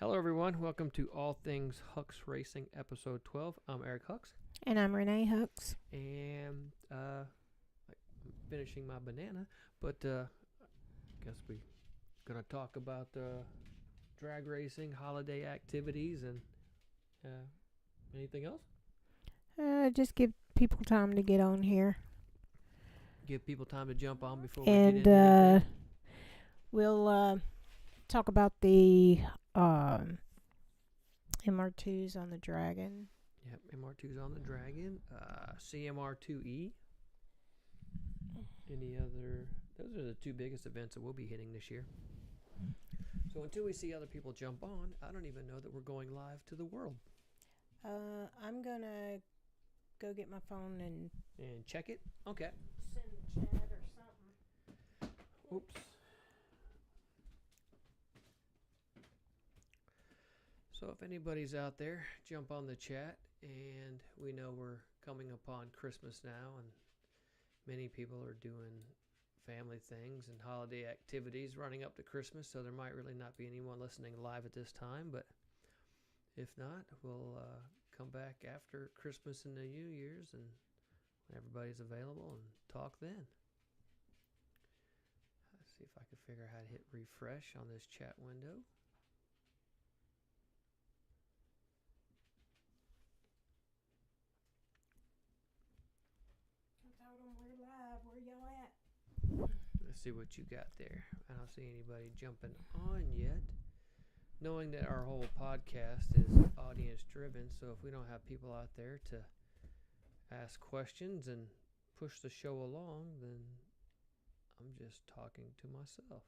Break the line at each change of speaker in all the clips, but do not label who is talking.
Hello, everyone. Welcome to All Things Hux Racing, Episode 12. I'm Eric Hux,
And I'm Renee Hooks.
and I'm finishing my banana, but I guess we're going to talk about drag racing, holiday activities, and anything else?
Just give people time to get on here.
Give people time to jump on before we
And
get into anything.
we'll talk about the MR2s on the Dragon.
Yep, MR2's on the Dragon. CMR2E. Any other? Those are the two biggest events that we'll be hitting this year. So until we see other people jump on, I don't even know that we're going live to the world.
I'm going to go get my phone and
check it. Okay.
send the chat or something.
Oops. So if anybody's out there, jump on the chat. And we know we're coming upon Christmas now, and many people are doing family things and holiday activities running up to Christmas, so there might really not be anyone listening live at this time, but if not, we'll come back after Christmas and the New Year's and when everybody's available and talk then. Let's see if I can figure out how to hit refresh on this chat window.
I told them we're live. Where y'all at?
Let's see what you got there. I don't see anybody jumping on yet. Knowing that our whole podcast is audience driven, so if we don't have people out there to ask questions and push the show along, then I'm just talking to myself.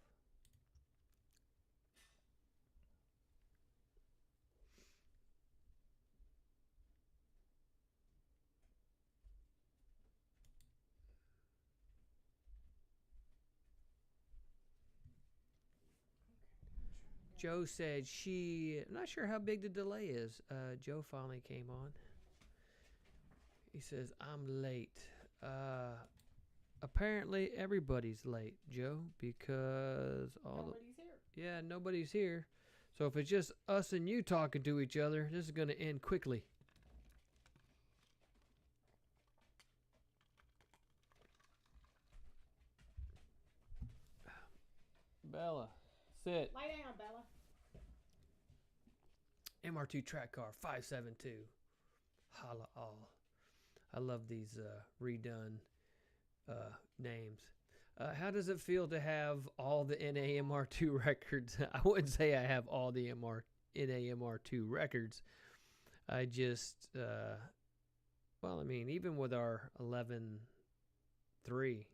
Joe said I'm not sure how big the delay is. Joe finally came on. He says, I'm late. Apparently everybody's late, Joe, because
Nobody's here.
Yeah, nobody's here. So if it's just us and you talking to each other, this is going to end quickly. Bella, sit.
Lay down, Bella.
MR2 track car 572. Holla all. I love these redone names. How does it feel to have all the NAMR2 records? I wouldn't say I have all the NAMR2 records. I just, even with our 11.3,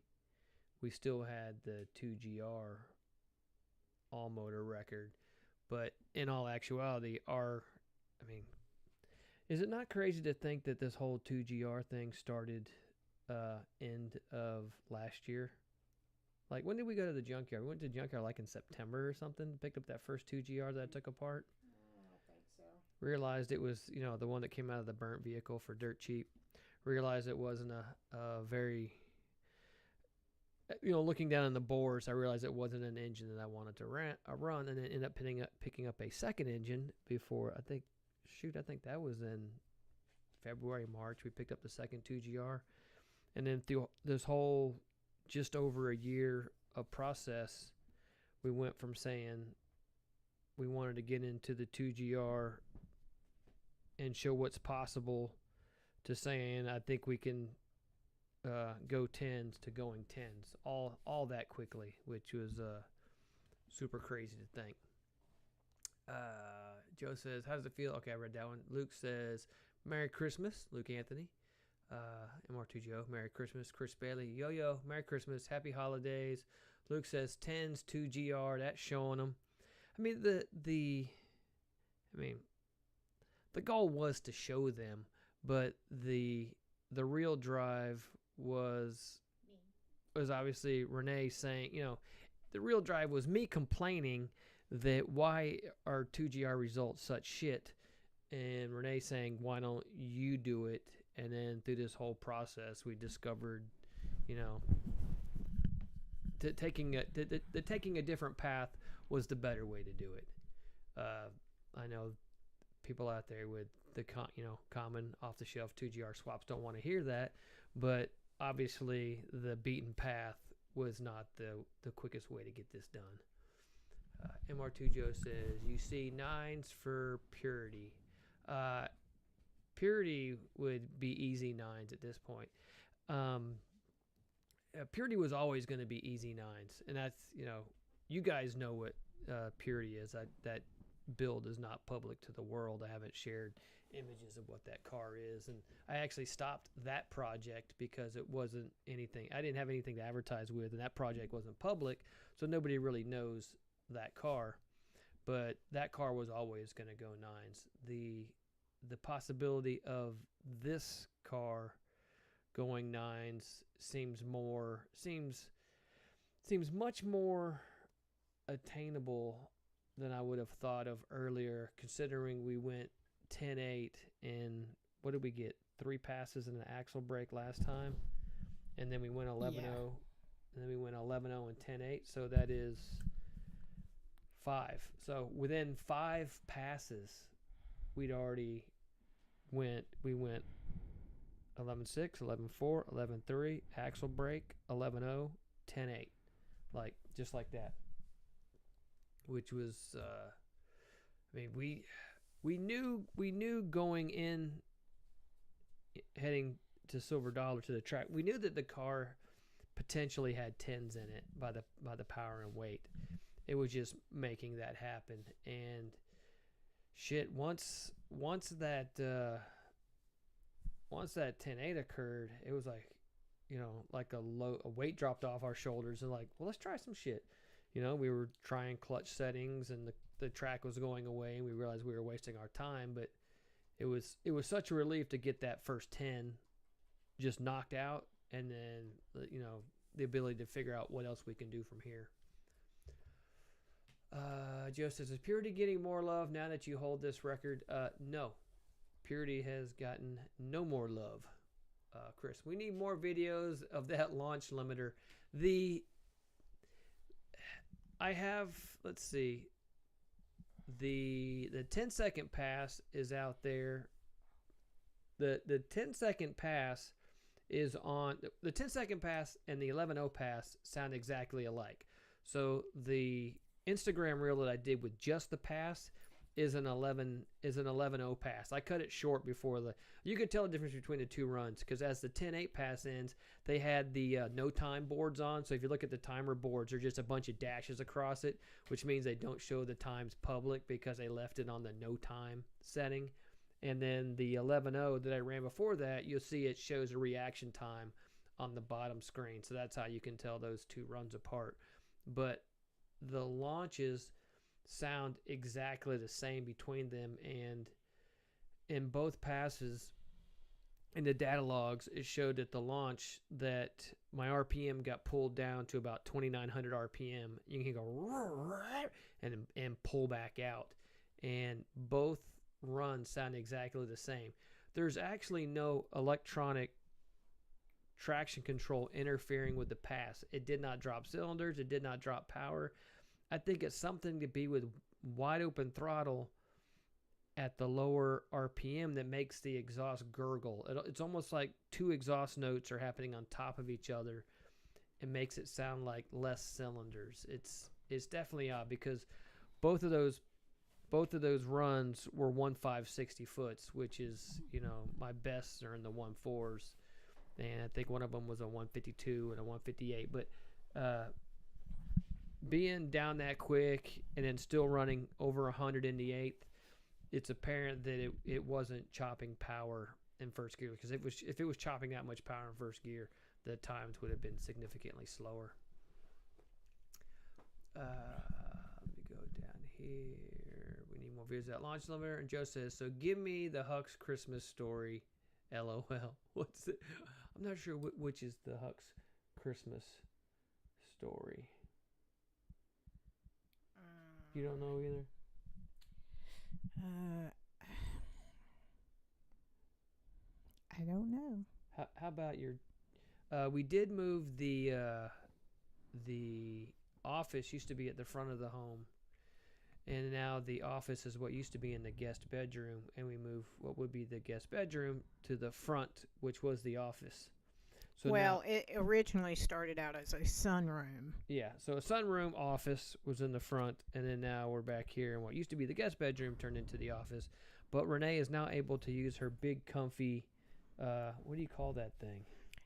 we still had the 2GR all motor record. But in all actuality, is it not crazy to think that this whole 2GR thing started end of last year? Like, when did we go to the junkyard? We went to the junkyard like in September or something, picked up that first 2GR that I took apart.
I don't think so.
Realized it was, the one that came out of the burnt vehicle for dirt cheap. Realized it wasn't a very, looking down in the bores, I realized it wasn't an engine that I wanted to run, and then ended up picking up a second engine before, I think that was in February, March. We picked up the second 2GR. And then through this whole just over a year of process, we went from saying we wanted to get into the 2GR and show what's possible to saying I think we can go 10s to going 10s all that quickly, which was super crazy to think. Joe says, how does it feel? Okay, I read that one. Luke says, Merry Christmas, Luke Anthony. MR2 Joe, Merry Christmas. Chris Bailey, yo, Merry Christmas, Happy Holidays. Luke says 10s 2GR, that's showing them. The goal was to show them, but the real drive was obviously Renee saying, the real drive was me complaining that why are 2GR results such shit, and Renee saying, why don't you do it? And then through this whole process, we discovered, taking a different path was the better way to do it. I know people out there with the common off-the-shelf 2GR swaps don't want to hear that, but obviously the beaten path was not the quickest way to get this done. MR2 Joe says, you see nines for Purity. Purity would be easy nines at this point. Purity was always going to be easy nines, and that's, you guys know what Purity is. That build is not public to the world. I haven't shared images of what that car is, and I actually stopped that project because it wasn't anything. I didn't have anything to advertise with, and that project wasn't public, so nobody really knows that car. But that car was always going to go nines. The possibility of this car going nines seems much more attainable than I would have thought of earlier, considering we went 10.8 and what did we get? 3 passes and an axle brake last time, and then we went 11.0, and then we went 11.0 and 10.8. So that is 5. So within 5 passes, we went 11.6, 11.4, 11.3, axle brake, 11.0, 10.8, like just like that. Which was, we knew going in, heading to Silver Dollar to the track, we knew that the car potentially had 10s in it by the power and weight. It was just making that happen, and shit. Once that 10.8 occurred, it was like, like a weight dropped off our shoulders, and like, well, let's try some shit. We were trying clutch settings, and the track was going away, and we realized we were wasting our time. But it was such a relief to get that first 10 just knocked out, and then the ability to figure out what else we can do from here. Joe says, is Purity getting more love now that you hold this record? No. Purity has gotten no more love. Chris, we need more videos of that launch limiter. I have, let's see, the 10-second pass is out there. The 10-second pass is on, the 10-second pass and the 11.0 pass sound exactly alike. So the Instagram reel that I did with just the pass is an 11.0 pass. I cut it short before you could tell the difference between the two runs, because as the 10.8 pass ends, they had the no time boards on. So if you look at the timer boards, they're just a bunch of dashes across it, which means they don't show the times public because they left it on the no time setting. And then the 11.0 that I ran before that, you'll see it shows a reaction time on the bottom screen. So that's how you can tell those two runs apart. But the launches sound exactly the same between them, and in both passes in the data logs, it showed at the launch that my RPM got pulled down to about 2,900 RPM. You can go and pull back out, and both runs sound exactly the same. There's actually no electronic traction control interfering with the pass. It did not drop cylinders. It did not drop power. I think it's something to be with wide open throttle at the lower RPM that makes the exhaust gurgle. It's almost like two exhaust notes are happening on top of each other. It makes it sound like less cylinders. It's definitely odd, because both of those runs were 1.560 foots, which is, my bests are in the 1.4s, and I think one of them was a 152 and a 158. But being down that quick and then still running over 100 in the 8th, it's apparent that it wasn't chopping power in first gear, because if it was chopping that much power in first gear, the times would have been significantly slower. Let me go down here. We need more videos of that launch limiter. And Joe says, so give me the Hux Christmas story. LOL. What's it? I'm not sure which is the Hux Christmas story. You don't know either?
I don't know.
How about your? We did move the office used to be at the front of the home, and now the office is what used to be in the guest bedroom, and we moved what would be the guest bedroom to the front, which was the office. So
Well,
now,
it originally started out as a sunroom.
yeah, so a sunroom office was in the front, and then now we're back here, and what used to be the guest bedroom turned into the office. But Renee is now able to use her big, comfy, what do you call that thing?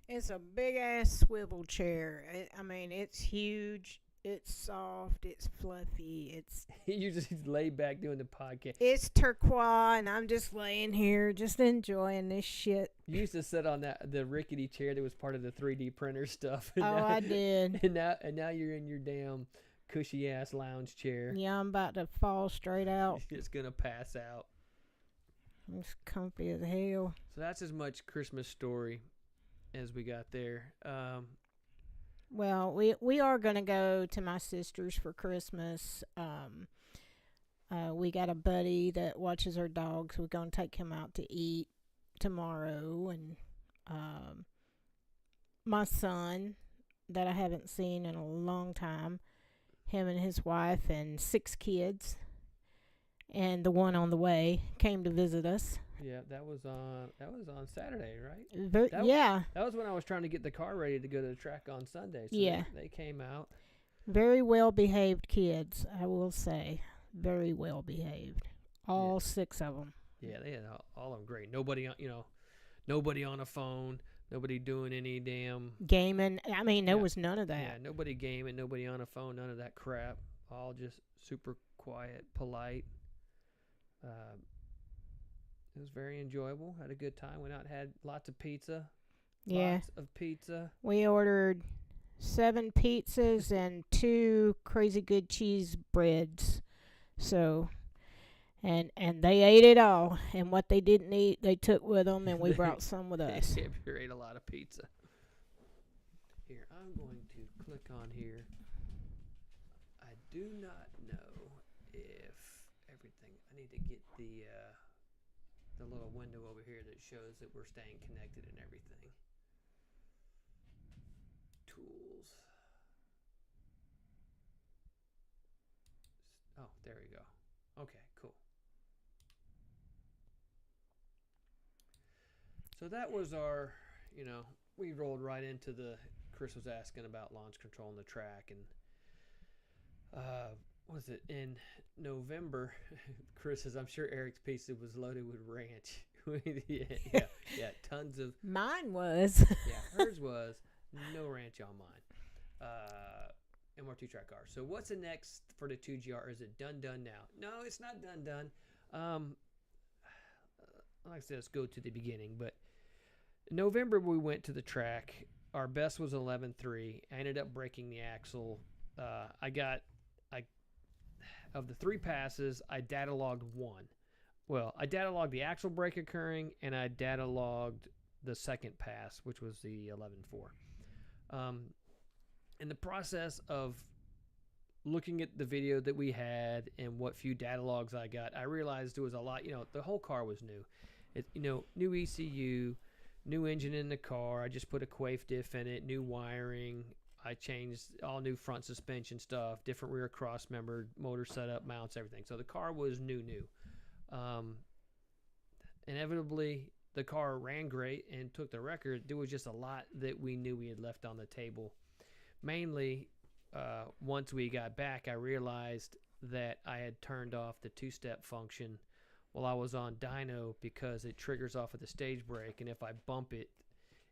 It's a big ass swivel chair. I mean, it's huge. It's soft. It's fluffy.
You just lay back doing the podcast.
It's turquoise, and I'm just laying here, just enjoying this shit.
You used to sit on the rickety chair that was part of the 3D printer stuff. And
Oh,
now,
I did.
And now you're in your damn cushy ass lounge chair.
Yeah, I'm about to fall straight out.
You're just gonna pass out.
It's comfy as hell.
So that's as much Christmas story as we got there.
Well, we are gonna go to my sister's for Christmas. We got a buddy that watches our dogs. We're gonna take him out to eat tomorrow, and my son that I haven't seen in a long time. Him and his wife and 6 kids, and the one on the way came to visit us.
Yeah, that was on Saturday, right?
Yeah,
That was when I was trying to get the car ready to go to the track on Sunday. So
Yeah.
they came out.
very well behaved kids, I will say. Very well behaved. All 6 of them.
Yeah, they had all of them great. Nobody on a phone. Nobody doing any damn.
Gaming. I mean, there
Yeah.
was none of
Yeah,
that.
nobody gaming. Nobody on a phone. None of that crap. All just super quiet, polite. It was very enjoyable. Had a good time. Went out and had lots of pizza.
Yeah.
Lots of pizza.
We ordered 7 pizzas and 2 crazy good cheese breads. So, and they ate it all. And what they didn't eat, they took with them, and we brought some with us.
Yeah, you ate a lot of pizza. Here, I'm going to click on here. I do not know if everything. I need to get the little window over here that shows that we're staying connected and everything. Tools. Oh, there we go. Okay, cool. So that was our, we rolled right into Chris was asking about launch control on the track, and was it in November? Chris says, I'm sure Eric's pizza was loaded with ranch. yeah, tons of.
Mine was.
Yeah, hers was no ranch on mine. MR2 track car. So what's the next for the 2GR? Is it done now? No, it's not done. Like I said, let's go to the beginning. But in November, we went to the track. Our best was 11.3. I ended up breaking the axle. Of the 3 passes, I data logged 1. Well, I data logged the axle break occurring, and I data logged the second pass, which was the 11.4. In the process of looking at the video that we had and what few data logs I got, I realized there was a lot. The whole car was new. New ECU, new engine in the car. I just put a Quaife diff in it, new wiring. I changed all new front suspension stuff, different rear cross member, motor setup, mounts, everything. So the car was new. Inevitably, the car ran great and took the record. There was just a lot that we knew we had left on the table. Mainly, once we got back, I realized that I had turned off the 2-step function while I was on dyno because it triggers off of the stage brake, and if I bump it,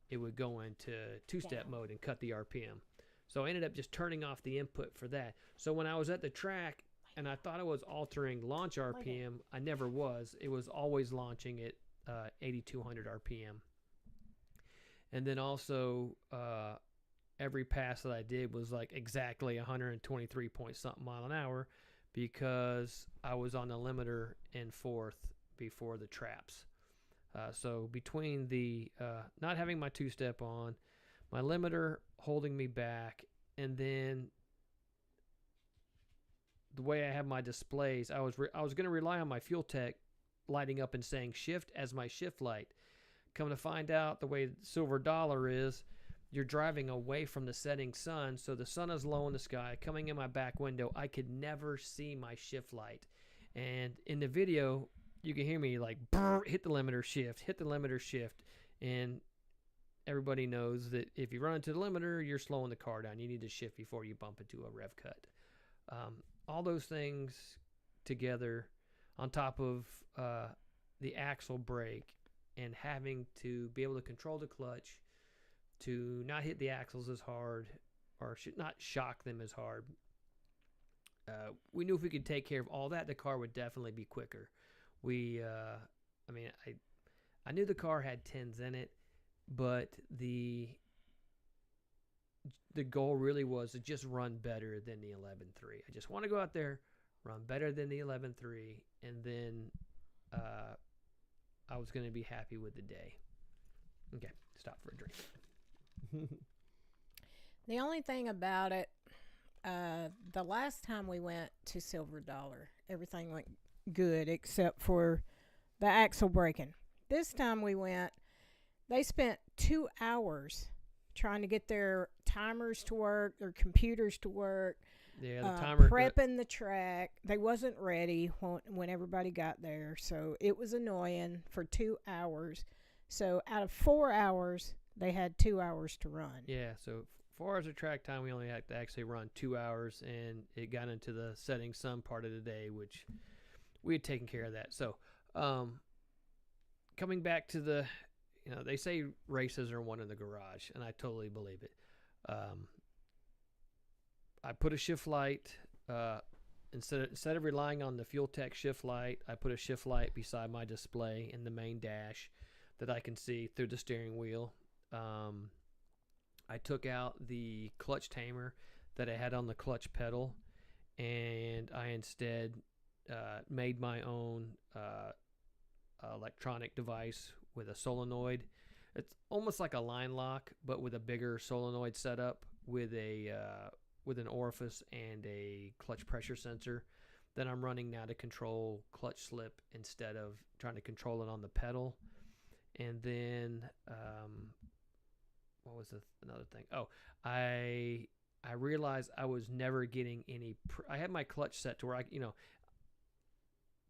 it would go into 2-step mode and cut the RPM. So I ended up just turning off the input for that. So when I was at the track and I thought I was altering launch RPM, I never was. It was always launching at 8,200 RPM. And then also every pass that I did was like exactly 123 point something mile an hour because I was on the limiter in 4th before the traps. So between the not having my 2-step on, my limiter holding me back, and then the way I have my displays, I was going to rely on my fuel tech lighting up and saying shift as my shift light. Come to find out, the way Silver Dollar is, you're driving away from the setting sun, so the sun is low in the sky. Coming in my back window, I could never see my shift light. And in the video, you can hear me like hit the limiter shift, and everybody knows that if you run into the limiter, you're slowing the car down. You need to shift before you bump into a rev cut. All those things together, on top of the axle brake, and having to be able to control the clutch, to not hit the axles as hard, or should not shock them as hard. We knew if we could take care of all that, the car would definitely be quicker. I knew the car had 10s in it, but the goal really was to just run better than the 11.3. I just want to go out there, run better than the 11.3, and then I was going to be happy with the day. Okay, stop for a drink.
The only thing about it, the last time we went to Silver Dollar, everything went good except for the axle braking. This time we went, they spent 2 hours trying to get their timers to work, their computers to work.
Yeah, the timer
prepping the track. They wasn't ready when everybody got there, so it was annoying for 2 hours. So out of 4 hours, they had 2 hours to run.
Yeah, so 4 hours of track time, we only had to actually run 2 hours, and it got into the setting sun part of the day, which we had taken care of that. So coming back to the, they say races are won in the garage, and I totally believe it. I put a shift light, instead of relying on the Fuel Tech shift light, I put a shift light beside my display in the main dash that I can see through the steering wheel. I took out the clutch tamer that I had on the clutch pedal, and I instead made my own electronic device with a solenoid. It's almost like a line lock, but with a bigger solenoid setup with an orifice and a clutch pressure sensor that I'm running now to control clutch slip instead of trying to control it on the pedal. And then what was another thing? Oh, I realized I was never getting any. I had my clutch set to where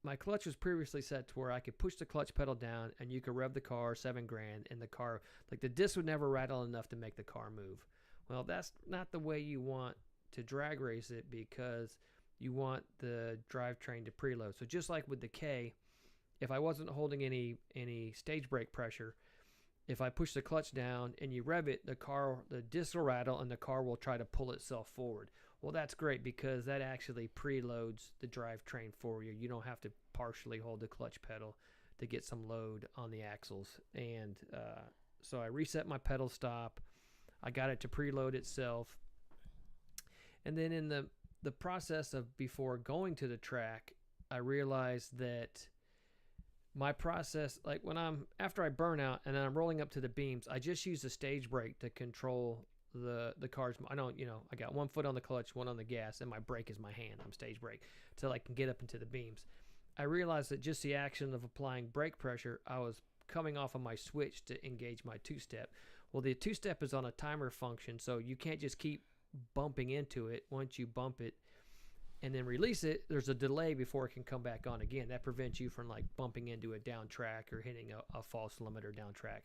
my clutch was previously set to where I could push the clutch pedal down and you could rev the car $7,000, and the car, like the disc would never rattle enough to make the car move. Well, that's not the way you want to drag race it, because you want the drivetrain to preload. So just like with the K, if I wasn't holding any stage brake pressure, if I push the clutch down and you rev it, the disc will rattle and the car will try to pull itself forward. Well, that's great because that actually preloads the drivetrain for you. You don't have to partially hold the clutch pedal to get some load on the axles. And so I reset my pedal stop. I got it to preload itself. And then in the process of before going to the track, I realized that my process, like after I burn out and then I'm rolling up to the beams, I just use the stage brake to control the car's. I got 1 foot on the clutch, 1 on the gas, and my brake is my hand. I'm stage brake till I can get up into the beams. I realized that just the action of applying brake pressure, I was coming off of my switch to engage my two-step. Well, the two-step is on a timer function, so you can't just keep bumping into it. Once you bump it and then release it, there's a delay before it can come back on again. That prevents you from like bumping into a down track or hitting a false limiter down track.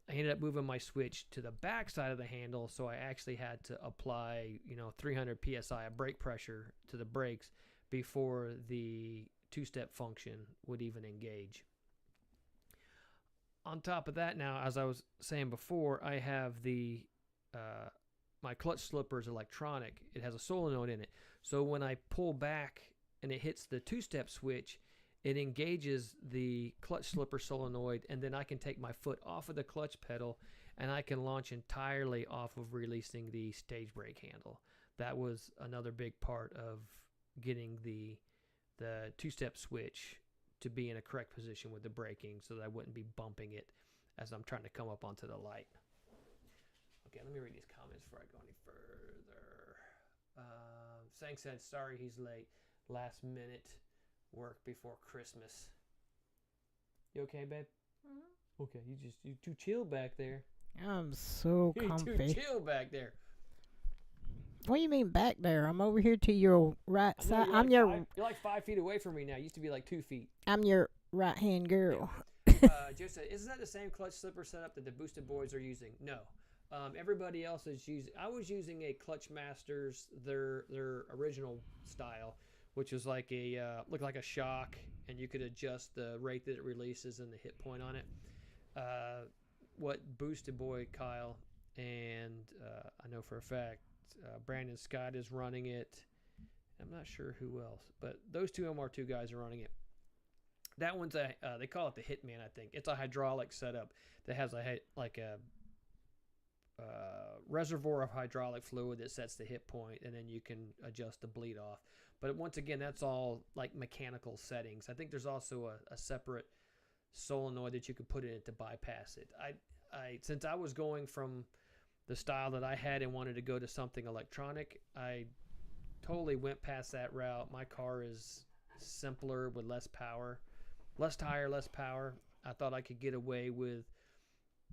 I ended up moving my switch to the back side of the handle, so I actually had to apply 300 psi of brake pressure to the brakes before the two-step function would even engage. On top of that, now, as I was saying before, I have my clutch slipper is electronic. It has a solenoid in it. So when I pull back and it hits the two-step switch, it engages the clutch slipper solenoid, and then I can take my foot off of the clutch pedal and I can launch entirely off of releasing the stage brake handle. That was another big part of getting the two-step switch to be in a correct position with the braking so that I wouldn't be bumping it as I'm trying to come up onto the light. Okay, let me read these comments before I go any further. Sang said, sorry he's late. Last minute work before Christmas. You okay, babe? Mm-hmm. Okay, you too chill back there.
I'm so
You too
comfy.
chill back there.
What do you mean back there? I'm over here to your right
I know
side.
you're like 5 feet away from me now. You used to be like 2 feet.
I'm your right hand girl.
Just isn't that the same clutch slipper setup that the Boosted Boys are using? No. Everybody else is using. I was using a Clutch Masters, their original style, which was like looked like a shock, and you could adjust the rate that it releases and the hit point on it. What Boosted Boy Kyle and I know for a fact Brandon Scott is running it. I'm not sure who else, but those two MR2 guys are running it. That one's they call it the Hitman, I think. It's a hydraulic setup that has a reservoir of hydraulic fluid that sets the hit point, and then you can adjust the bleed off. But once again, that's all like mechanical settings. I think there's also a separate solenoid that you could put in it to bypass it. I since I was going from the style that I had and wanted to go to something electronic, I totally went past that route. My car is simpler with less power, less tire, less power. I thought I could get away with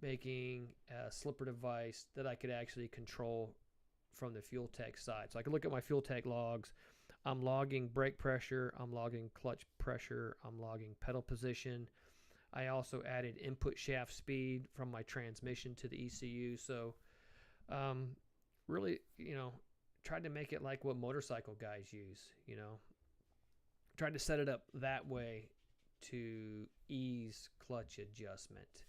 making a slipper device that I could actually control from the Fuel Tech side. So I could look at my Fuel Tech logs. I'm logging brake pressure. I'm logging clutch pressure. I'm logging pedal position. I also added input shaft speed from my transmission to the ECU. So really, tried to make it like what motorcycle guys use, tried to set it up that way to ease clutch adjustment.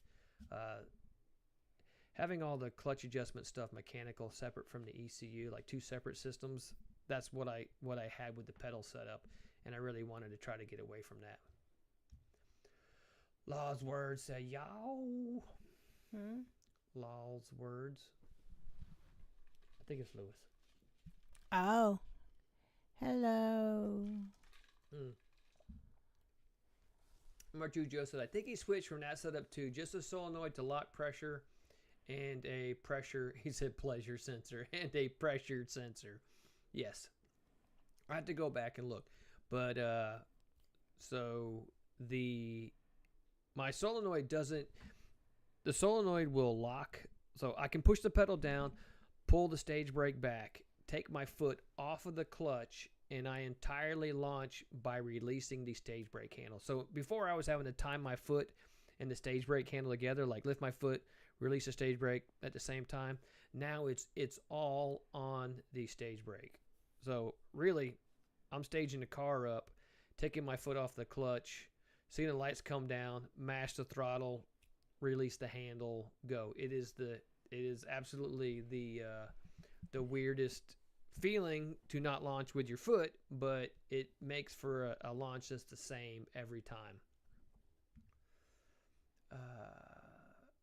Having all the clutch adjustment stuff mechanical separate from the ECU, like two separate systems, that's what I had with the pedal setup, and I really wanted to try to get away from that. Law's words say yow. Law's words. I think it's Lewis.
Oh. Hello.
Martu Joe said, I think he switched from that setup to just a solenoid to lock pressure and a pressure, he said pleasure sensor, and a pressure sensor. Yes. I have to go back and look. But, so my solenoid the solenoid will lock. So I can push the pedal down, pull the stage brake back, take my foot off of the clutch, and I entirely launch by releasing the stage brake handle. So before I was having to time my foot and the stage brake handle together, like lift my foot, release the stage brake at the same time. Now it's all on the stage brake. So really, I'm staging the car up, taking my foot off the clutch, seeing the lights come down, mash the throttle, release the handle, go. It is absolutely the weirdest feeling to not launch with your foot, but it makes for a launch that's the same every time.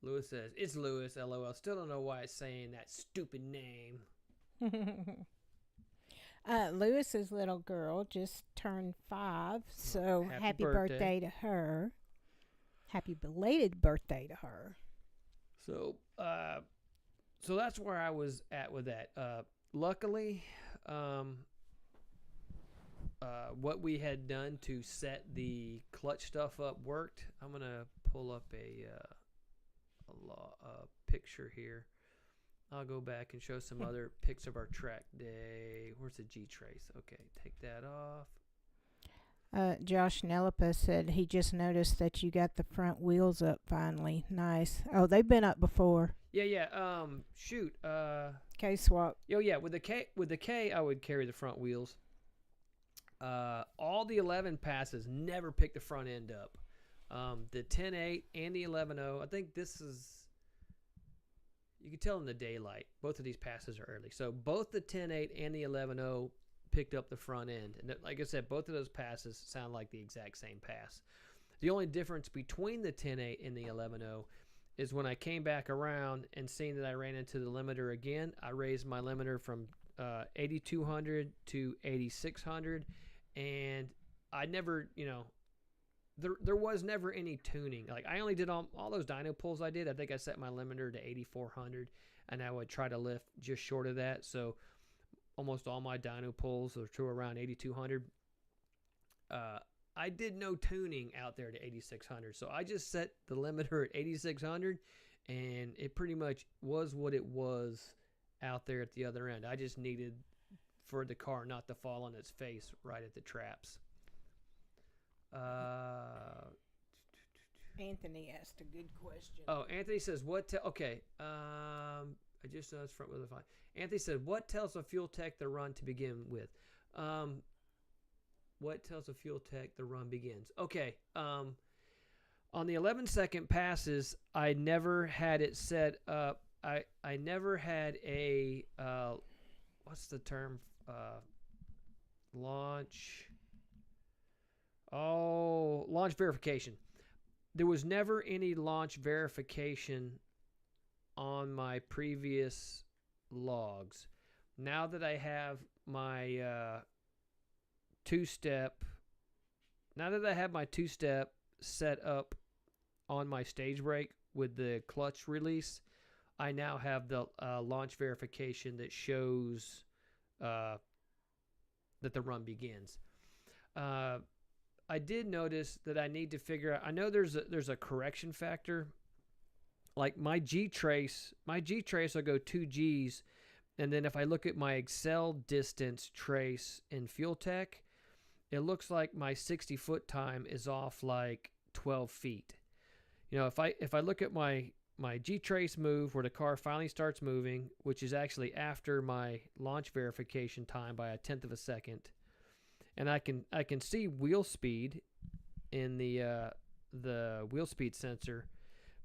Lewis says, it's Lewis, LOL. Still don't know why it's saying that stupid name.
Lewis's little girl just turned 5, so happy birthday to her. Happy belated birthday to her.
So that's where I was at with that. Luckily, what we had done to set the clutch stuff up worked. I'm gonna pull up a picture here. I'll go back and show some other pics of our track day. Where's the G-Trace? Okay, take that off.
Josh Nelipa said he just noticed that you got the front wheels up finally. Nice. Oh, they've been up before.
Yeah.
K-swap.
Oh yeah, with the K, I would carry the front wheels. All the 11 passes never pick the front end up. The 10.8 and the 11.0. I think this is. You can tell in the daylight. Both of these passes are early. So both the 10.8 and the 11.0 picked up the front end. And like I said, both of those passes sound like the exact same pass. The only difference between the 10.8 and the 11.0 is when I came back around and seeing that I ran into the limiter again, I raised my limiter from 8,200 to 8,600. And I never, there was never any tuning. Like I only did all those dyno pulls I did. I think I set my limiter to 8,400, and I would try to lift just short of that. So almost all my dyno pulls are to around 8,200. I did no tuning out there to 8,600. So I just set the limiter at 8,600 and it pretty much was what it was out there at the other end. I just needed for the car not to fall on its face right at the traps.
Anthony asked a good question.
Oh, Anthony says, okay, I just noticed front wheel fine. Anthony said, what tells a fuel tech the run to begin with? What tells a fuel tech the run begins? Okay, on the 11-second passes, I never had it set up. I never had a, what's the term? Launch verification. There was never any launch verification on my previous logs. Now that I have my two-step set up on my stage brake with the clutch release, I now have the launch verification that shows that the run begins. I did notice that I need to figure out. I know there's a correction factor. Like my G-Trace will go 2 Gs, and then if I look at my Excel distance trace in Fuel Tech, it looks like my 60-foot time is off like 12 feet. You know, if I look at my G-Trace move where the car finally starts moving, which is actually after my launch verification time by a 1/10 of a second, and I can see wheel speed in the wheel speed sensor,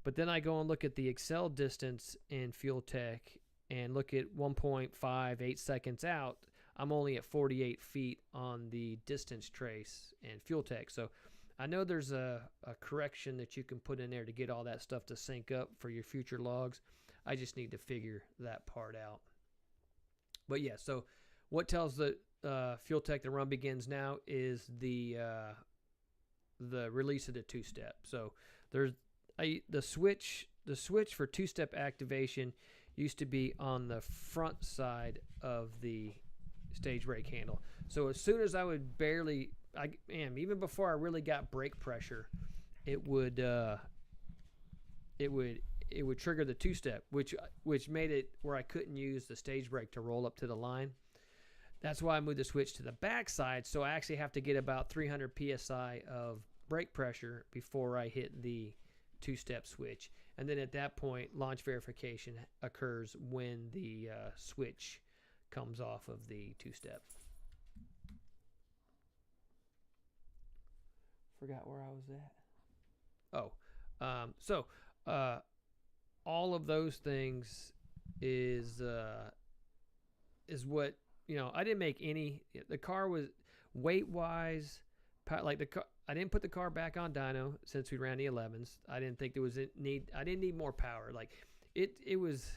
but then I go and look at the Excel distance in Fuel Tech and look at 1.58 seconds out. I'm only at 48 feet on the distance trace in Fuel Tech. So I know there's a correction that you can put in there to get all that stuff to sync up for your future logs. I just need to figure that part out. But yeah, so what tells the Fuel Tech the run begins now is the release of the two-step. So there's the switch for two-step activation used to be on the front side of the stage brake handle. So as soon as I would even before I really got brake pressure, it would trigger the two-step, which made it where I couldn't use the stage brake to roll up to the line. That's why I moved the switch to the back side, so I actually have to get about 300 psi of brake pressure before I hit the two-step switch. And then at that point, launch verification occurs when the switch comes off of the two-step. Forgot where I was at. So all of those things is what, you know, I didn't make any. The car was weight-wise, like the car. I didn't put the car back on dyno since we ran the 11s. I didn't think there was a need. I didn't need more power. Like it was.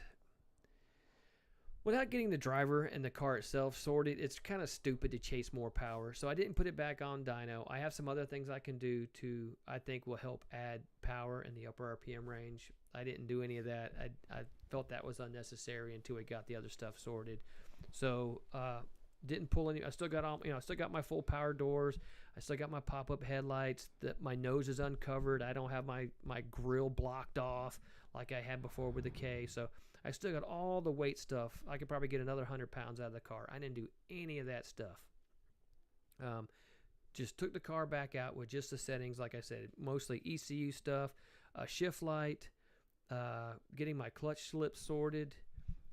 Without getting the driver and the car itself sorted, it's kind of stupid to chase more power. So I didn't put it back on dyno. I have some other things I can do I think will help add power in the upper RPM range. I didn't do any of that. I felt that was unnecessary until we got the other stuff sorted. So didn't pull any. I still got all, I still got my full power doors. I still got my pop-up headlights. My nose is uncovered. I don't have my grill blocked off like I had before with the K. So I still got all the weight stuff. I could probably get another 100 pounds out of the car. I didn't do any of that stuff. Just took the car back out with just the settings, like I said, mostly ECU stuff, shift light, getting my clutch slips sorted,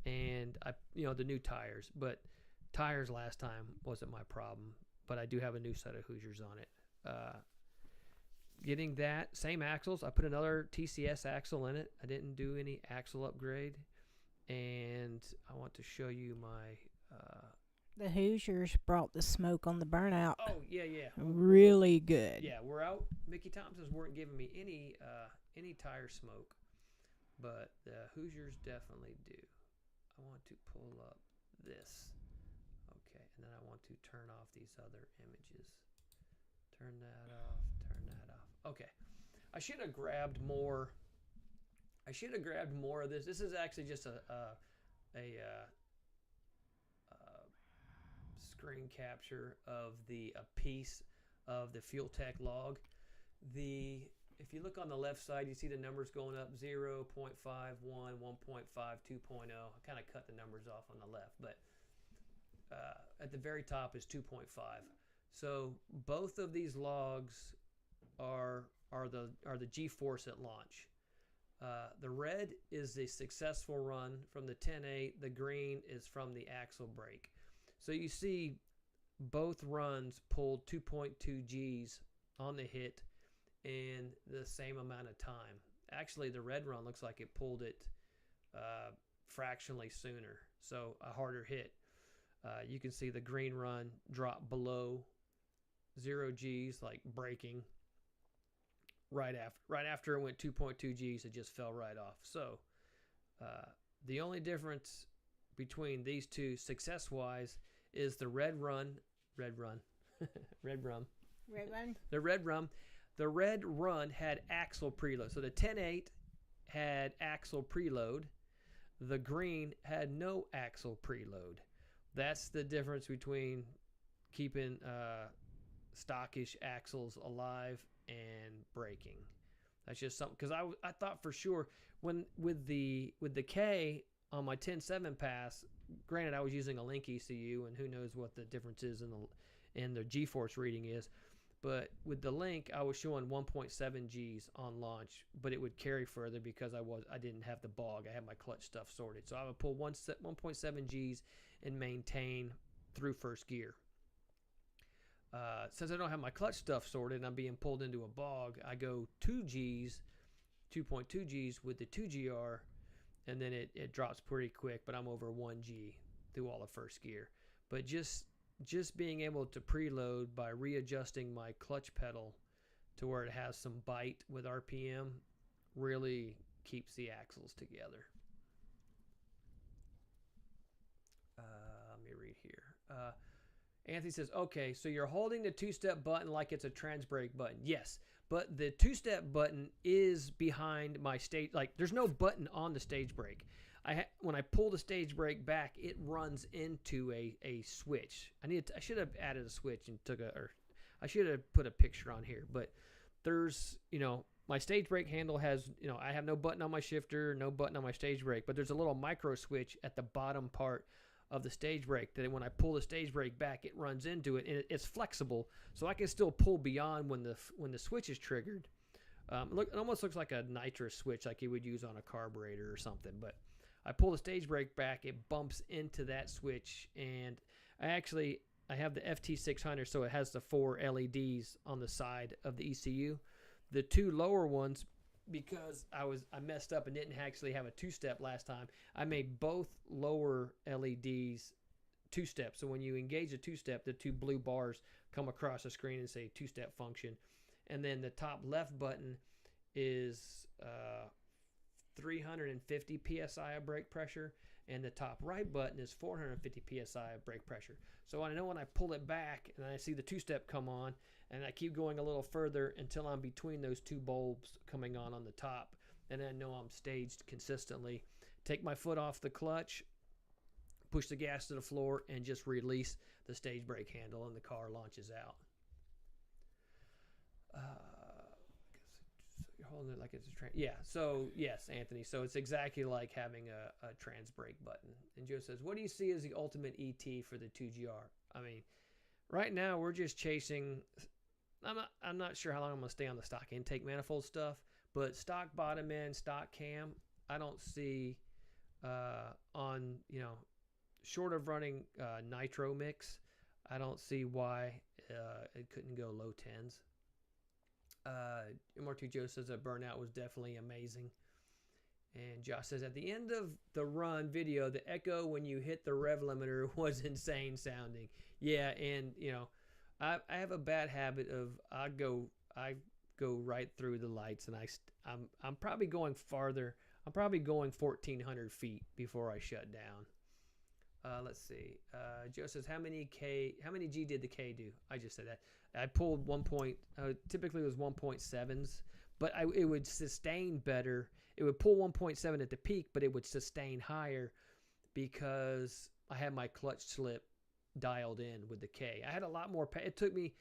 and the new tires. But tires last time wasn't my problem, but I do have a new set of Hoosiers on it. Getting that, same axles. I put another TCS axle in it. I didn't do any axle upgrade. And I want to show you my...
the Hoosiers brought the smoke on the burnout.
Oh, yeah.
Really good.
Yeah, we're out. Mickey Thompson's weren't giving me any tire smoke, but the Hoosiers definitely do. I want to pull up this. Okay, and then I want to turn off these other images. Turn that off. Okay. I should have grabbed more of this. This is actually just a screen capture of a piece of the Fuel Tech log. if you look on the left side, you see the numbers going up 0, 0.51, 1.5, 2.0. I kind of cut the numbers off on the left, but at the very top is 2.5. So both of these logs are the G-force at launch. The red is the successful run from the 10.8. The green is from the axle brake. So you see both runs pulled 2.2 Gs on the hit in the same amount of time. Actually, the red run looks like it pulled it fractionally sooner, so a harder hit. You can see the green run drop below 0 Gs, like braking. Right after it went 2.2 Gs, it just fell right off. So the only difference between these two success-wise is the red run. The red run had axle preload. So the 10.8 had axle preload. The green had no axle preload. That's the difference between keeping stockish axles alive and braking. That's just something, because I thought for sure when with the K on my 10.7 pass, granted I was using a Link ECU and who knows what the difference is in the G-force reading is, but with the Link I was showing 1.7 Gs on launch, but it would carry further because I didn't have the bog. I had my clutch stuff sorted, so I would pull 1.7 Gs and maintain through first gear. Since I don't have my clutch stuff sorted and I'm being pulled into a bog, I go 2.2 Gs with the 2GR, and then it drops pretty quick, but I'm over 1 G through all of first gear. But just being able to preload by readjusting my clutch pedal to where it has some bite with RPM really keeps the axles together. Let me read here. Anthony says, okay, so you're holding the two-step button like it's a trans brake button. Yes, but the two-step button is behind my stage. Like, there's no button on the stage brake. When I pull the stage brake back, it runs into a switch. I should have added a switch and I should have put a picture on here. But there's, my stage brake handle has, I have no button on my shifter, no button on my stage brake, but there's a little micro switch at the bottom part of the stage brake that when I pull the stage brake back, it runs into it, and it's flexible, so I can still pull beyond when the switch is triggered. It almost looks like a nitrous switch, like you would use on a carburetor or something. But I pull the stage brake back, it bumps into that switch, and I have the FT600, so it has the 4 LEDs on the side of the ECU. The two lower ones, because I messed up and didn't actually have a two-step last time, I made both lower LEDs two-step. So when you engage a two-step, the two blue bars come across the screen and say two-step function. And then the top left button is 350 PSI of brake pressure, and the top right button is 450 PSI of brake pressure. So I know when I pull it back and I see the two-step come on, and I keep going a little further until I'm between those two bulbs coming on the top, and I know I'm staged consistently. Take my foot off the clutch, push the gas to the floor, and just release the stage brake handle, and the car launches out. You're holding it like it's a yeah. So yes, Anthony. So it's exactly like having a trans brake button. And Joe says, "What do you see as the ultimate ET for the 2GR?" I mean, right now we're just chasing. I'm not sure how long I'm gonna stay on the stock intake manifold stuff, but stock bottom end, stock cam, I don't see on short of running nitro mix, I don't see why it couldn't go low tens. MR2 Joe says that burnout was definitely amazing. And Josh says at the end of the run video, the echo when you hit the rev limiter was insane sounding. Yeah, and I have a bad habit of I go right through the lights, and I'm probably going farther. I'm probably going 1,400 feet before I shut down. Let's see. Joe says, how many G did the K do? I just said that. I pulled typically it was 1.7s, but it would sustain better. It would pull 1.7 at the peak, but it would sustain higher because I had my clutch slip dialed in with the K. I had a lot more. It took me.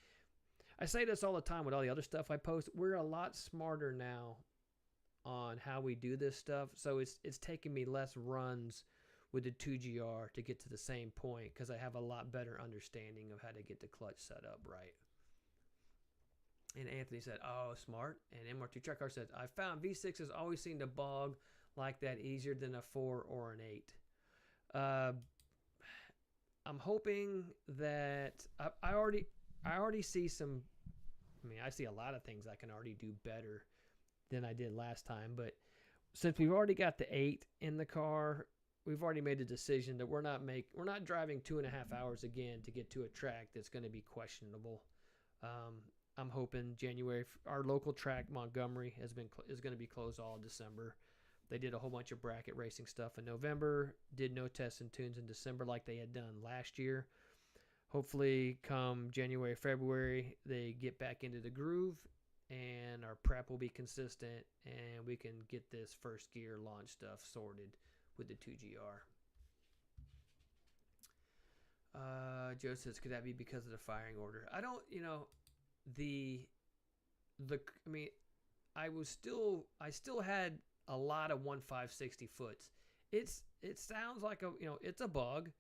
I say this all the time with all the other stuff I post. We're a lot smarter now on how we do this stuff. So it's taking me less runs with the 2GR to get to the same point because I have a lot better understanding of how to get the clutch set up right. And Anthony said, "Oh, smart." And MR2 Truck Car said, "I found V6s always seem to bog like that easier than a 4 or an 8." I'm hoping that I already see some. I mean, I see a lot of things I can already do better than I did last time. But since we've already got the 8 in the car, we've already made a decision that we're not driving 2.5 hours again to get to a track that's going to be questionable. I'm hoping January. Our local track, Montgomery, is going to be closed all December. They did a whole bunch of bracket racing stuff in November. Did no tests and tunes in December like they had done last year. Hopefully, come January, February, they get back into the groove, and our prep will be consistent, and we can get this first gear launch stuff sorted with the 2GR. Joe says, "Could that be because of the firing order?" I don't, I mean, I still had a lot of 1.560 foots. It sounds like it's a bug,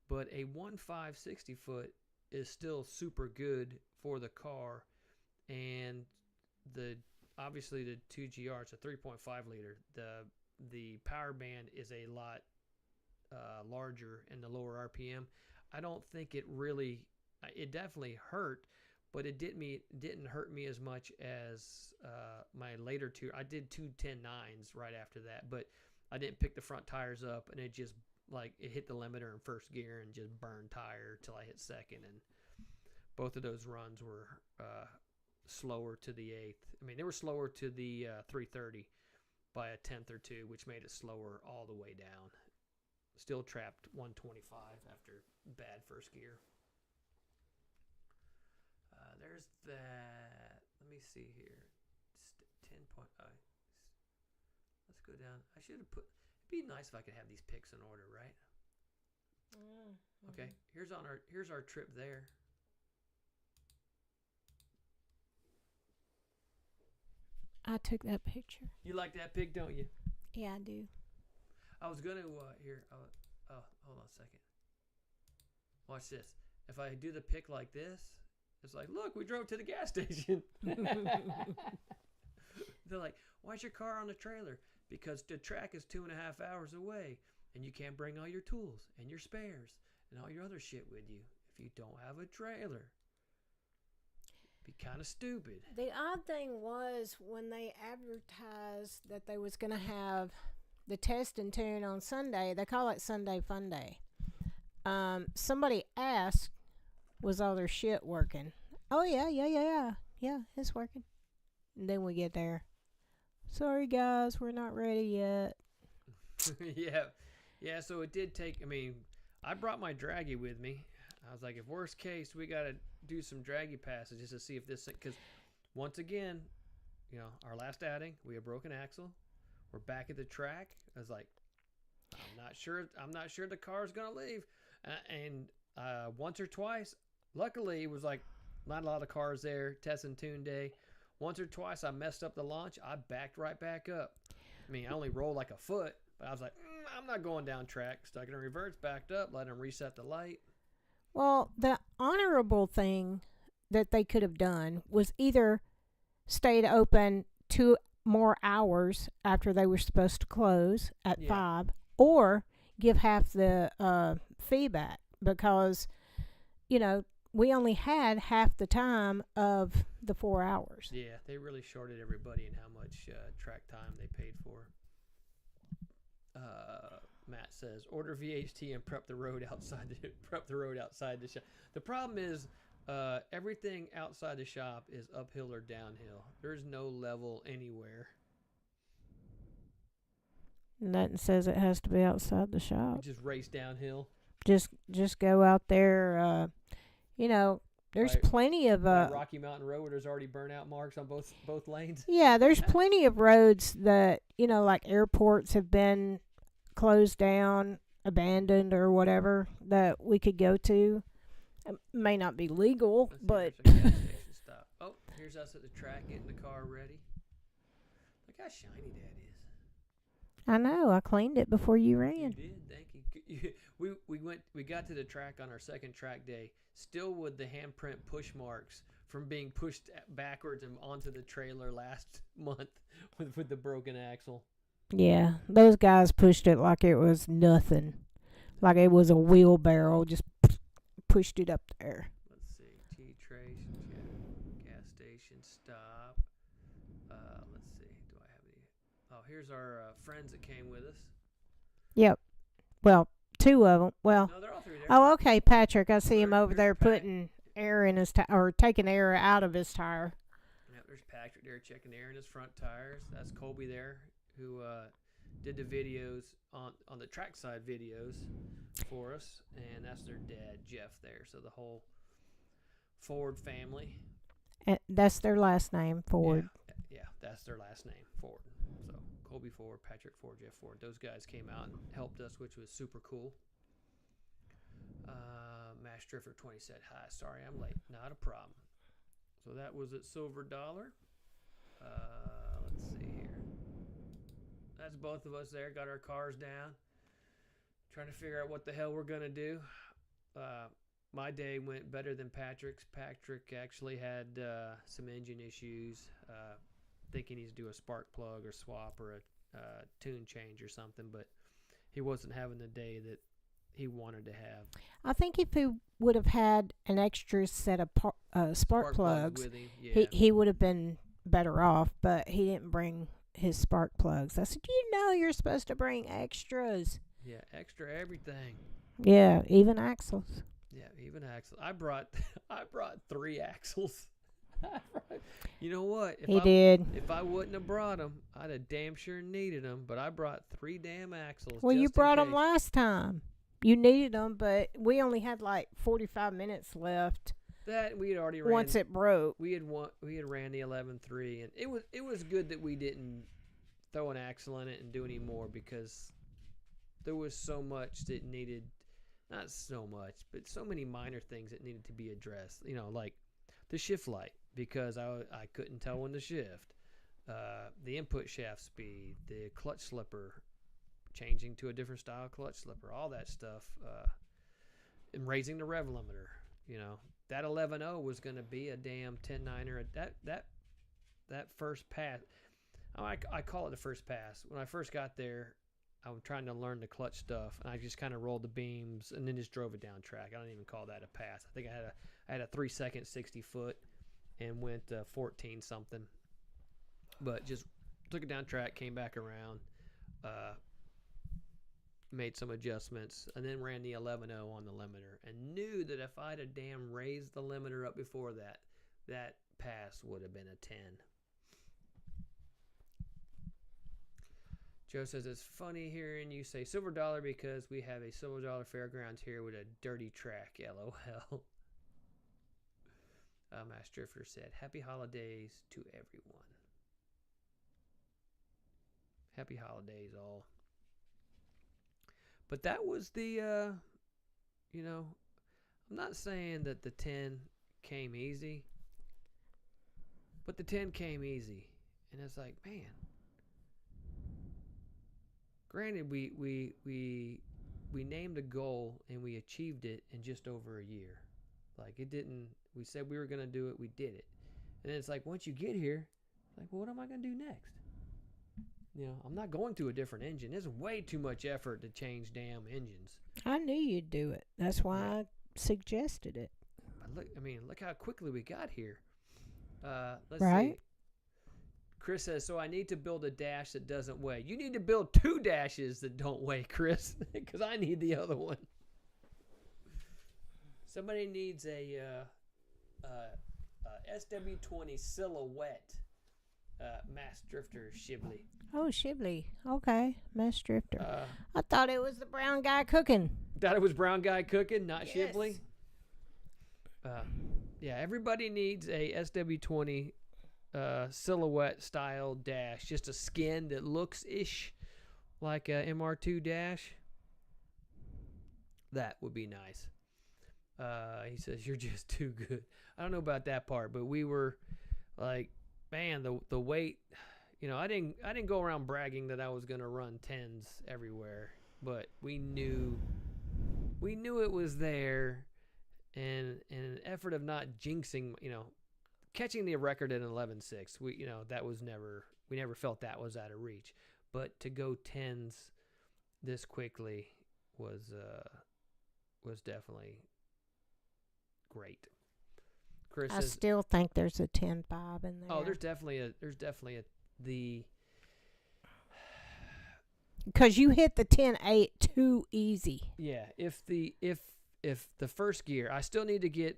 but a 1.560 foot is still super good for the car, and obviously the 2GR, it's a 3.5 liter. The power band is a lot larger in the lower RPM. I don't think it definitely hurt, but it didn't hurt me as much as my later two. I did 2.10.9s right after that, but I didn't pick the front tires up, and it just it hit the limiter in first gear and just burned tire till I hit second. And both of those runs were slower to the 8th. I mean, they were slower to the 330 by a tenth or two, which made it slower all the way down. Still trapped 125 after bad first gear. There's that. Let me see here. 10 point. Let's go down. I should have put. It'd be nice if I could have these picks in order, right? Mm-hmm. Okay. Here's our trip there.
I took that picture.
You like that pic, don't you?
Yeah, I do.
I was gonna here. Hold on a second. Watch this. If I do the pic like this, it's like, look, we drove to the gas station. They're like, "Why's your car on the trailer?" Because the track is 2.5 hours away, and you can't bring all your tools and your spares and all your other shit with you if you don't have a trailer. Be kind of stupid.
The odd thing was when they advertised that they was going to have the test and tune on Sunday, they call it Sunday Fun Day. Somebody asked, was all their shit working? Oh, yeah, it's working. And then we get there. Sorry, guys, we're not ready yet.
Yeah, so it did take, I brought my draggy with me. I was like, if worst case, we got to do some draggy passes just to see if this, because once again, our last outing, we had broken axle. We're back at the track. I was like, I'm not sure the car's going to leave. And once or twice, luckily it was like not a lot of cars there, test and tune day. Once or twice I messed up the launch. I backed right back up. I only rolled like a foot, but I was like, I'm not going down track. Stuck it in reverse, backed up, let him reset the light.
Well, the honorable thing that they could have done was either stayed open 2 more hours after they were supposed to close at 5, or give half the feedback, because, we only had half the time of the 4 hours.
Yeah, they really shorted everybody in how much track time they paid for. Matt says, order VHT and prep the road outside the shop. The problem is everything outside the shop is uphill or downhill. There's no level anywhere.
Nothing says it has to be outside the shop.
Just race downhill.
Just go out there. There's plenty of
Rocky Mountain Road where there's already burnout marks on both lanes.
Yeah, there's plenty of roads that like airports have been closed down, abandoned, or whatever, that we could go to. It may not be legal, but
gas station stop. Here's us at the track getting the car ready. Look how shiny that is.
I know. I cleaned it before you
You
ran.
did, thank you. We got to the track on our second track day, still with the handprint push marks from being pushed backwards and onto the trailer last month with the broken axle.
Yeah, those guys pushed it like it was nothing, like it was a wheelbarrow. Just pushed it up there.
Let's see, T-Trace, gas station stop. Let's see, do I have any? Oh, here's our friends that came with us.
Yep. Well, two of them. Well,
No, they're all three there.
oh, okay, Patrick. I see him over
There's
there
Pat.
putting air in his tire, or taking air out of his tire.
Yeah, there's Patrick there checking air in his front tires. That's Colby there, who did the videos on the trackside videos for us, and that's their dad, Jeff, there. So the whole Ford family.
And that's their last name, Ford.
Yeah, that's their last name, Ford. So Colby Ford, Patrick Ford, Jeff Ford. Those guys came out and helped us, which was super cool. Mash Drifter 20 said, hi, sorry I'm late. Not a problem. So that was at Silver Dollar. Let's see here. That's both of us there. Got our cars down. Trying to figure out what the hell we're going to do. My day went better than Patrick's. Patrick actually had some engine issues. Thinking he's do a spark plug or swap or a tune change or something. But he wasn't having the day that he wanted to have.
I think if he would have had an extra set of spark plugs,
with him. Yeah.
he would have been better off, but he didn't bring his spark plugs. I said, you know you're supposed to bring extras.
Yeah, extra everything.
Yeah, even axles.
Yeah, even axles. I brought 3 axles. You know what? If I wouldn't have brought them, I'd have damn sure needed them. But I brought 3 damn axles.
Well, you
just in
brought them
case.
last time. You needed them, but we only had like 45 minutes left.
That we had already ran.
Once it broke.
We had ran the 11.3, and it was good that we didn't throw an axle in it and do any more, because there was so much that needed, not so much, but so many minor things that needed to be addressed. You know, like the shift light, because I couldn't tell when to shift, the input shaft speed, the clutch slipper, changing to a different style clutch slipper, all that stuff, and raising the rev limiter. You know, that 11.0 was going to be a damn 10.9er. That first pass, I call it the first pass. When I first got there, I was trying to learn the clutch stuff, and I just kind of rolled the beams and then just drove it down track. I don't even call that a pass. I think I had a 3-second 60 foot and went 14 something, but just took it down track, came back around, made some adjustments, and then ran the 11.0 on the limiter, and knew that if I'd have damn raised the limiter up before that pass would have been a 10. Joe says, it's funny hearing you say Silver Dollar because we have a Silver Dollar Fairgrounds here with a dirty track, LOL. Mass Drifter said, happy holidays to everyone. Happy holidays all. But that was the, you know, I'm not saying that the 10 came easy, but the 10 came easy. And it's like, man, granted, we named a goal and we achieved it in just over a year. Like, it didn't, we said we were going to do it, we did it. And then it's like, once you get here, it's like, well, what am I going to do next? You know, I'm not going to a different engine. It's way too much effort to change damn engines.
I knew you'd do it. That's why I suggested it.
But look how quickly we got here. Let's
Right?
see. Chris says, so I need to build a dash that doesn't weigh. You need to build 2 dashes that don't weigh, Chris, because I need the other one. Somebody needs a SW20 silhouette Mass Drifter Shibli.
Oh, Shibli. Okay. Mass Drifter. I thought it was the brown guy cooking.
Thought it was brown guy cooking, not
Yes.
Shibli. Yeah, everybody needs a SW20 silhouette style dash, just a skin that looks ish like a MR2 dash. That would be nice. He says you're just too good. I don't know about that part, but we were Like, man, the weight. I didn't go around bragging that I was gonna run tens everywhere, but we knew it was there, and in an effort of not jinxing, catching the record at 11.6, we never felt that was out of reach, but to go tens this quickly was definitely great. Chris
I
says,
still think there's a 10.5 in there.
"Oh, there's definitely the
because you hit the 10.8 too easy.
yeah. If the first gear, I still need to get.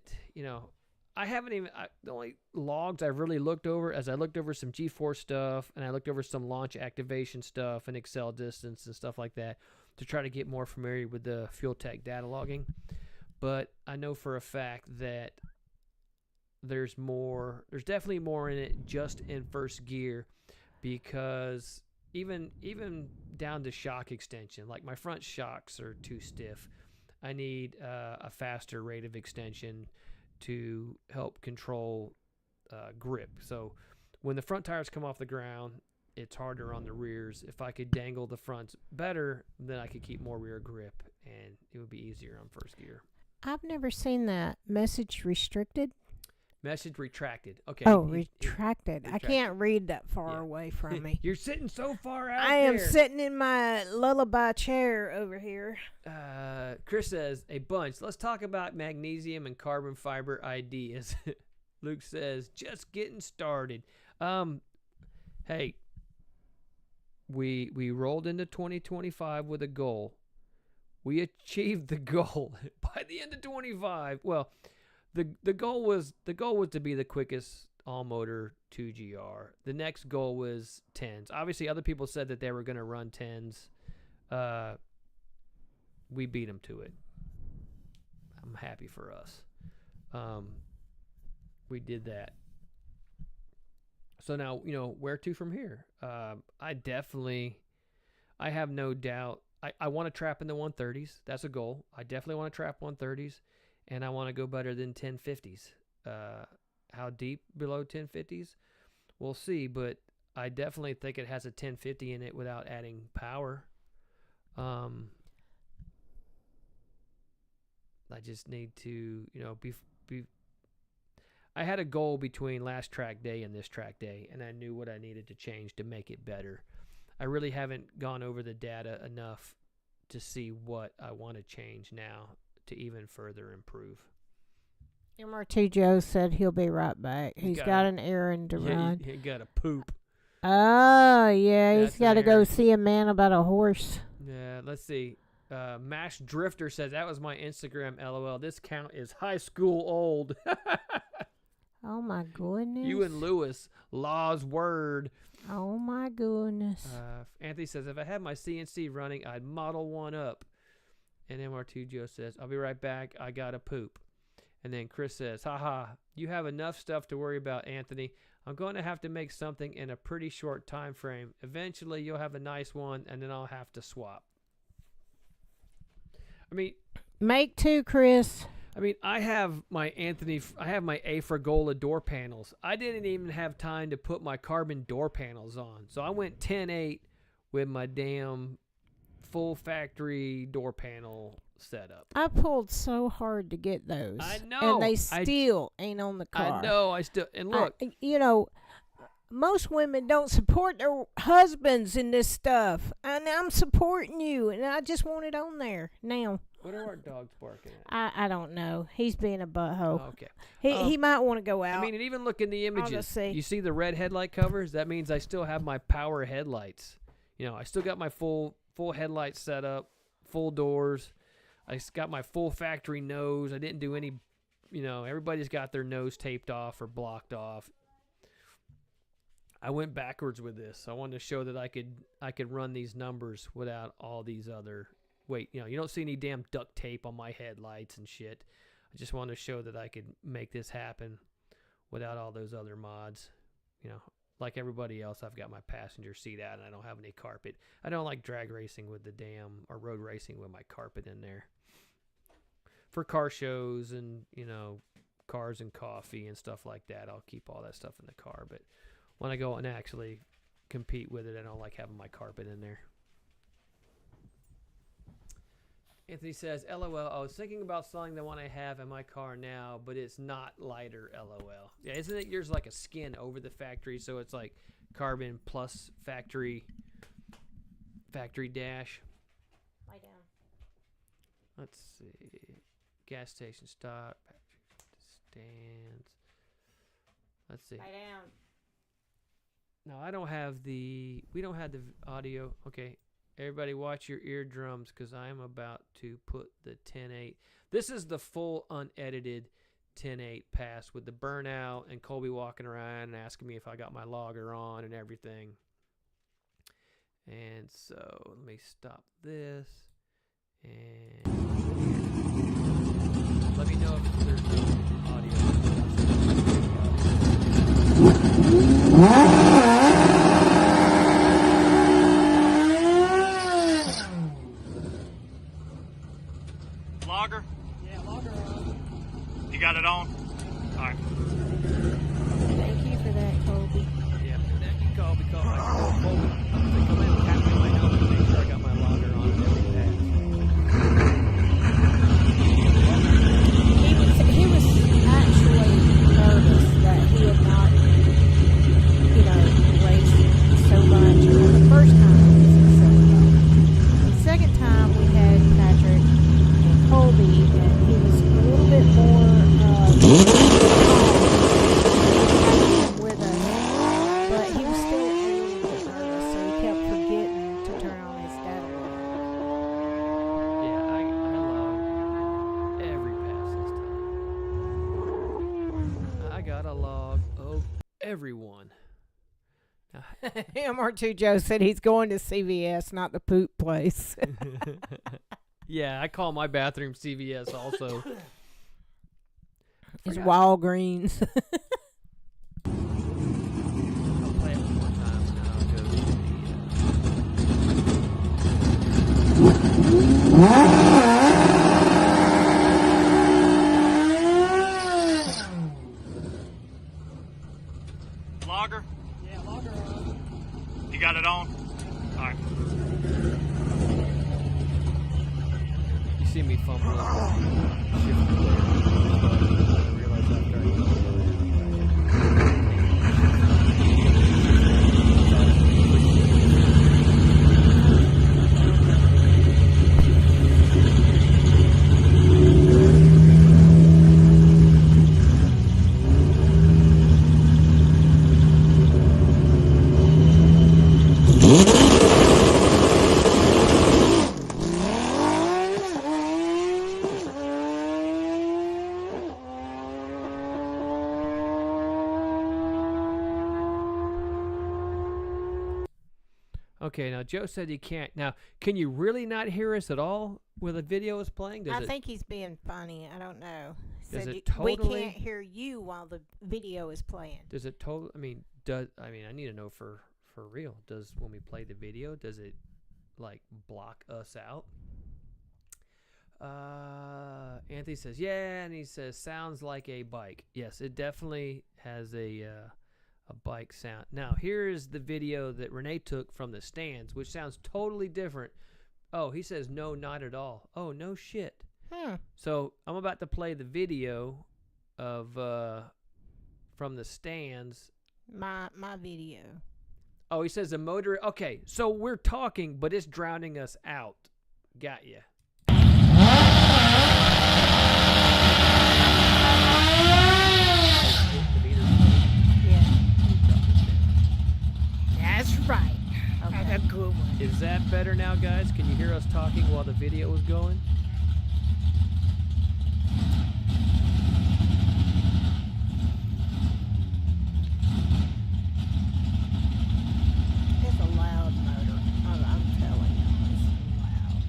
I haven't even the only logs I've really looked over as I looked over some G-Force stuff and I looked over some launch activation stuff and Excel distance and stuff like that to try to get more familiar with the Fuel Tech data logging. But I know for a fact that there's definitely more in it just in first gear, because even down to shock extension, like my front shocks are too stiff. I need a faster rate of extension to help control grip. So when the front tires come off the ground, it's harder on the rears. If I could dangle the fronts better, then I could keep more rear grip, and it would be easier on first gear.
I've never seen that. Message restricted?
Message retracted. Okay.
Oh, retracted. I
retracted.
can't read that far
Yeah.
away from me.
You're sitting so far out
I am
there.
sitting in my lullaby chair over here.
Chris says, a bunch. Let's talk about magnesium and carbon fiber ideas. Luke says, just getting started. Hey, we rolled into 2025 with a goal. We achieved the goal by the end of 25. Well, the goal was to be the quickest all-motor 2GR. The next goal was 10s. Obviously, other people said that they were going to run 10s. We beat them to it. I'm happy for us. We did that. So now, where to from here? I have no doubt. I want to trap in the 130s. That's a goal. I definitely want to trap 130s, and I want to go better than 1050s. How deep below 1050s? We'll see, but I definitely think it has a 1050 in it without adding power. I just need to, be. I had a goal between last track day and this track day, and I knew what I needed to change to make it better. I really haven't gone over the data enough to see what I want to change now to even further improve.
MR2 Joe said he'll be right back. He's got an errand to run.
He got a poop.
Oh, yeah.
That's
He's got to
an
go
errand.
see a man about a horse.
Yeah, let's see. Mash Drifter says, that was my Instagram, LOL. This count is high school old.
Oh, my goodness.
You and Lewis, Law's word.
Oh, my goodness.
Anthony says, if I had my CNC running, I'd model one up. And MR2 Joe says, I'll be right back. I got to poop. And then Chris says, haha, you have enough stuff to worry about, Anthony. I'm going to have to make something in a pretty short time frame. Eventually, you'll have a nice one, and then I'll have to swap.
Make two, Chris.
I have my Afragola door panels. I didn't even have time to put my carbon door panels on. So I went 10.8 with my damn full factory door panel setup.
I pulled so hard to get those.
I know.
And they still ain't on the car.
I know. And look.
Most women don't support their husbands in this stuff. And I'm supporting you. And I just want it on there now.
What are our dogs barking at?
I don't know. He's being a butthole.
Oh, okay.
He might want to go out.
And even look in the images.
just see.
You see the red headlight covers? That means I still have my power headlights. I still got my full headlight setup, full doors. I got my full factory nose. I didn't do any, everybody's got their nose taped off or blocked off. I went backwards with this. I wanted to show that I could run these numbers without all these other. Wait, you don't see any damn duct tape on my headlights and shit. I just wanted to show that I could make this happen without all those other mods. Like everybody else, I've got my passenger seat out and I don't have any carpet. I don't like drag racing with or road racing with my carpet in there. For car shows and, cars and coffee and stuff like that, I'll keep all that stuff in the car. But when I go and actually compete with it, I don't like having my carpet in there. Anthony says, LOL, I was thinking about selling the one I have in my car now, but it's not lighter, LOL. Yeah, isn't it yours like a skin over the factory, so it's like carbon plus factory dash?
Lie down.
Let's see. Gas station stop, stands. Let's see.
Lie down.
No, we don't have the audio. Okay. Everybody watch your eardrums because I'm about to put the 10.8. This is the full unedited 10.8 pass with the burnout and Colby walking around and asking me if I got my logger on and everything. And so let me stop this. And let me know if there's no audio.
Logger?
Yeah, logger on.
You got it on? All right.
Thank you for that, Colby.
Yeah, that you call because I can go Colby. They come in and tap me in my helmet and make sure I got my logger on and every pass.
He was actually nervous that he had not, raced so much. The first time he was so the second time we had Patrick and Colby, and he was a little bit more with us, but he was still a little bit nervous, so he kept forgetting to turn on his data log.
Yeah, I logged every pass this time. I got a log of everyone.
MR2 Joe said he's going to CVS, not the poop place.
Yeah, I call my bathroom CVS also.
It's Walgreens.
I'll play it one more time and then I'll go to the
Logger?
Yeah, logger on.
You got it on? All right.
You see me fumbling with the shifter there. I realized after I got Okay, now Joe said you can't. Now, can you really not hear us at all when the video is playing?
I think he's being funny. I don't know.
Does
Said
it
we
totally-
can't hear you while the video is playing.
Does it totally? I need to know for real. Does when we play the video, does it like block us out? Anthony says yeah, and he says sounds like a bike. Yes, it definitely has a bike sound. Now here is the video that Renee took from the stands, which sounds totally different. Oh, he says no, not at all. Oh, no shit. So I'm about to play the video of from the stands.
My video.
Oh, he says the motor. Okay, so we're talking, but it's drowning us out. Got ya.
Yeah. That's right. Okay. That's a good one.
Is that better now, guys? Can you hear us talking while the video is going?
It's a loud motor. I'm telling you, it's loud.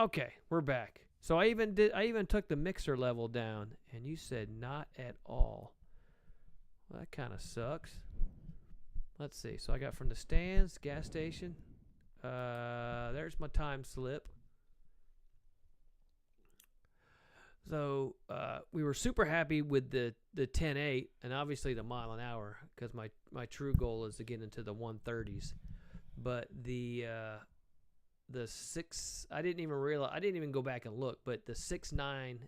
Okay, we're back. So I even took the mixer level down, and you said not at all. Well, that kind of sucks. Let's see. So I got from the stands, gas station. There's my time slip. So we were super happy with the 10.8 and obviously the mile an hour, because my true goal is to get into the 130s. But the 6, I didn't even go back and look, but the 6.9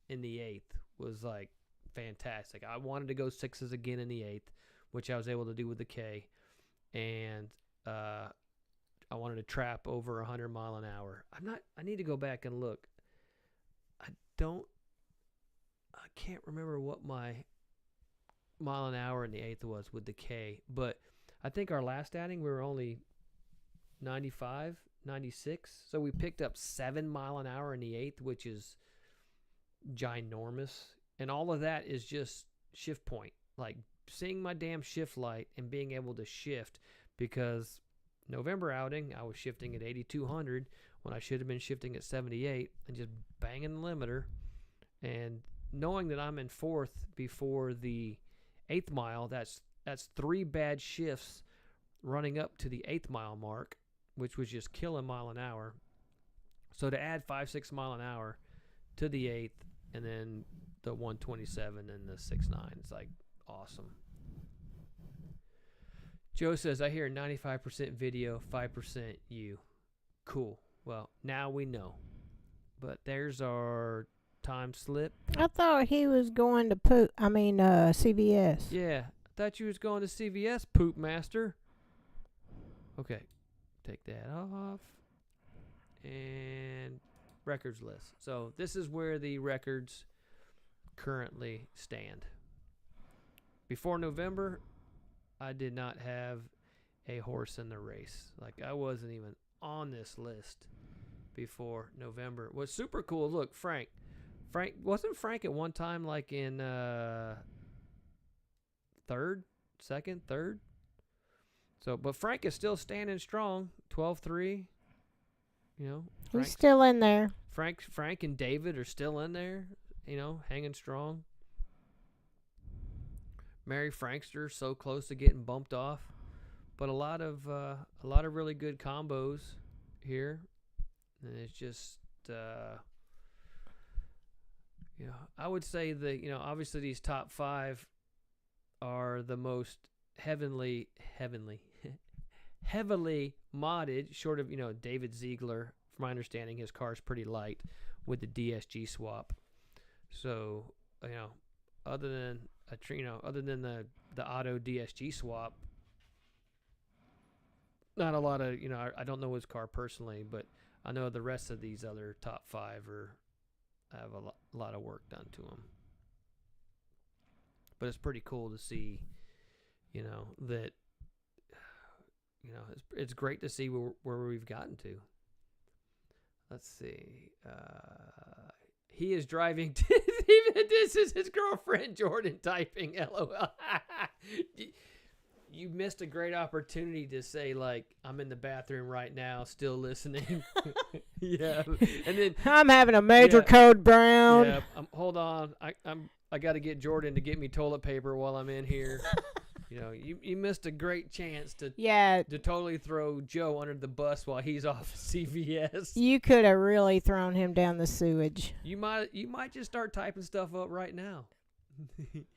in the 8th was like fantastic. I wanted to go 6s again in the 8th, which I was able to do with the K, and I wanted to trap over 100 mile an hour. I need to go back and look. I can't remember what my mile an hour in the 8th was with the K, but I think our last outing we were only 95, 96, so we picked up 7 mile an hour in the 8th, which is ginormous, and all of that is just shift point, like seeing my damn shift light and being able to shift, because November outing I was shifting at 8200 when I should have been shifting at 78 and just banging the limiter, and knowing that I'm in 4th before the 8th mile, that's 3 bad shifts running up to the 8th mile mark, which was just killing mile an hour. So to add 5-6 mile an hour to the 8th, and then the 127 and the 6.9, it's like awesome. Joe says, I hear 95% video, 5% you. Cool. Well, now we know. But there's our time slip.
I thought he was going to CVS.
Yeah, I thought you was going to CVS, Poop Master. Okay, take that off. And records list. So this is where the records currently stand. Before November, I did not have a horse in the race. Like, I wasn't even on this list before November. What's super cool, look, Frank, wasn't Frank at one time like in third? So, but Frank is still standing strong, 12-3. You know,
He's still in there.
Frank and David are still in there, you know, hanging strong. Mary Frankster so close to getting bumped off, but a lot of really good combos here, and it's just you know, I would say that, you know, obviously these top 5 are the most heavily modded, short of, you know, David Ziegler. From my understanding, his car's pretty light with the DSG swap. So, you know, other than the auto DSG swap, not a lot of, you know, I don't know his car personally, but I know the rest of these other top 5 have a lot of work done to them. But it's pretty cool to see, you know, that, you know, it's great to see where we've gotten to. Let's see. He is driving. This is his girlfriend, Jordan, typing LOL. You missed a great opportunity to say, like, I'm in the bathroom right now, still listening. Yeah. And then
I'm having a major code brown.
Yeah. Hold on. I got to get Jordan to get me toilet paper while I'm in here. You know, you missed a great chance to totally throw Joe under the bus while he's off CVS.
You could have really thrown him down the sewage.
You might just start typing stuff up right now.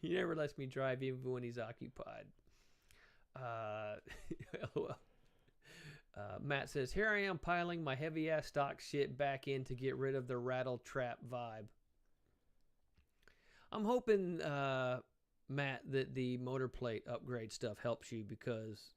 He never lets me drive even when he's occupied. Matt says, here I am piling my heavy ass stock shit back in to get rid of the rattle trap vibe. I'm hoping, Matt, that the motor plate upgrade stuff helps you, because,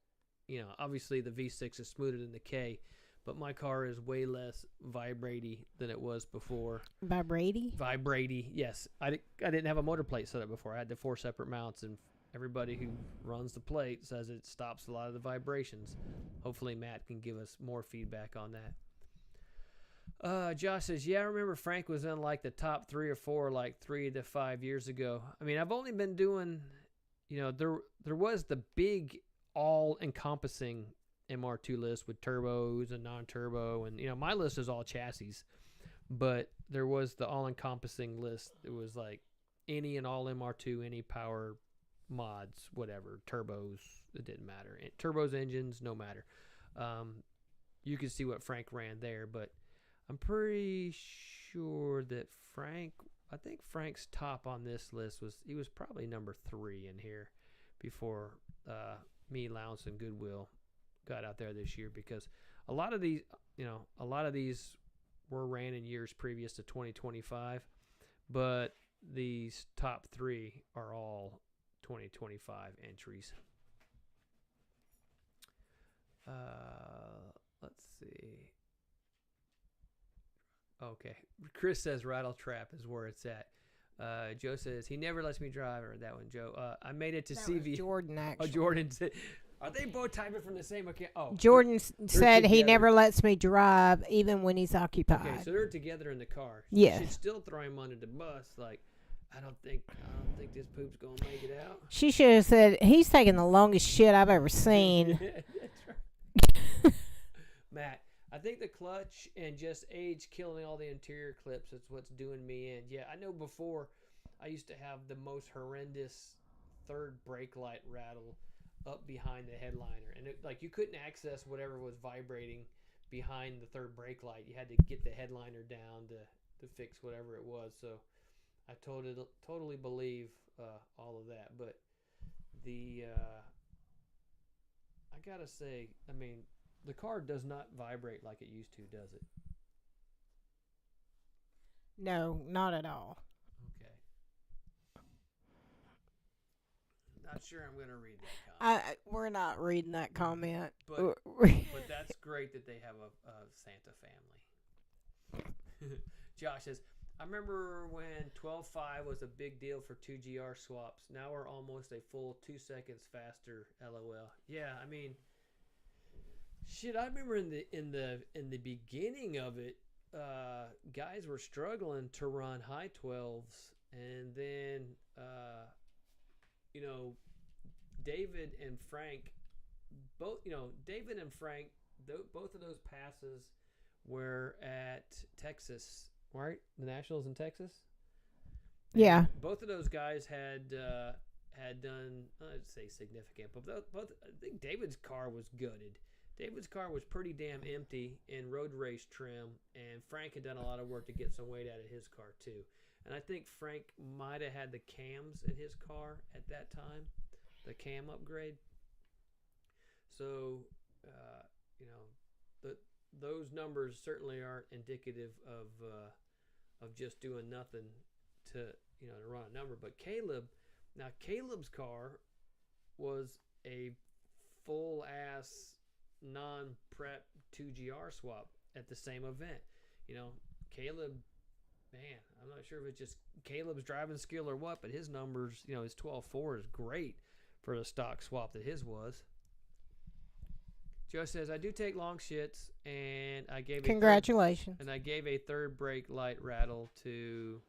you know, obviously the V6 is smoother than the K, but my car is way less vibraty than it was before. Vibraty, yes. I didn't have a motor plate set up before. I had the 4 separate mounts, and everybody who runs the plate says it stops a lot of the vibrations. Hopefully Matt can give us more feedback on that. Josh says, yeah, I remember Frank was in like the top 3 or 4 like 3 to 5 years ago. I mean, I've only been doing, you know, there was the big all-encompassing MR2 list with turbos and non-turbo, and, you know, my list is all chassis. but there was the all-encompassing list. It was like any and all MR2, any power mods, whatever, turbos, it didn't matter. Turbos, engines, no matter. You can see what Frank ran there, but I'm pretty sure that I think Frank's top on this list he was probably number 3 in here before me, Lounce, and Goodwill got out there this year, because a lot of these were ran in years previous to 2025, but these top 3 are all 2025 entries. Let's see. Okay. Chris says Rattle Trap is where it's at. Joe says he never lets me drive. Or that one, Joe. I made it to
That
CV.
was Jordan,
Oh,
actually.
Jordan said. Are they both typing from the same account? Oh,
Jordan said he
together.
never lets me drive even when he's occupied.
okay. So they're together in the car.
Yes.
You should still throw him under the bus. Like, I don't think this poop's gonna make it out.
She should have said, he's taking the longest shit I've ever seen.
That's right. Matt, I think the clutch and just age killing all the interior clips is what's doing me in. Yeah, I know before I used to have the most horrendous third brake light rattle up behind the headliner. And like you couldn't access whatever was vibrating behind the third brake light. You had to get the headliner down to fix whatever it was. So I totally believe all of that. But I gotta say, I mean, the car does not vibrate like it used to, does it?
No, not at all.
Okay. Not sure I'm gonna read that comment.
We're not reading that comment.
But that's great that they have a Santa family. Josh says, I remember when 12.5 was a big deal for 2GR swaps. Now we're almost a full 2 seconds faster. LOL. Yeah, I mean, shit. I remember in the beginning of it, guys were struggling to run high 12s, and then David and Frank, both of those passes were at Texas, right? The Nationals in Texas.
Yeah.
Both of those guys had done, I'd say significant, but both. I think David's car was gutted. David's car was pretty damn empty in road race trim, and Frank had done a lot of work to get some weight out of his car too. And I think Frank might have had the cams in his car at that time, the cam upgrade. So, those numbers certainly aren't indicative of just doing nothing to run a number. But Caleb's car was a full ass non-prep 2GR swap at the same event. Caleb, man, I'm not sure if it's just Caleb's driving skill or what, but his numbers, his 12.4 is great for the stock swap that his was. Joe says, I do take long shits, and I gave
Congratulations.
I gave a third brake light rattle to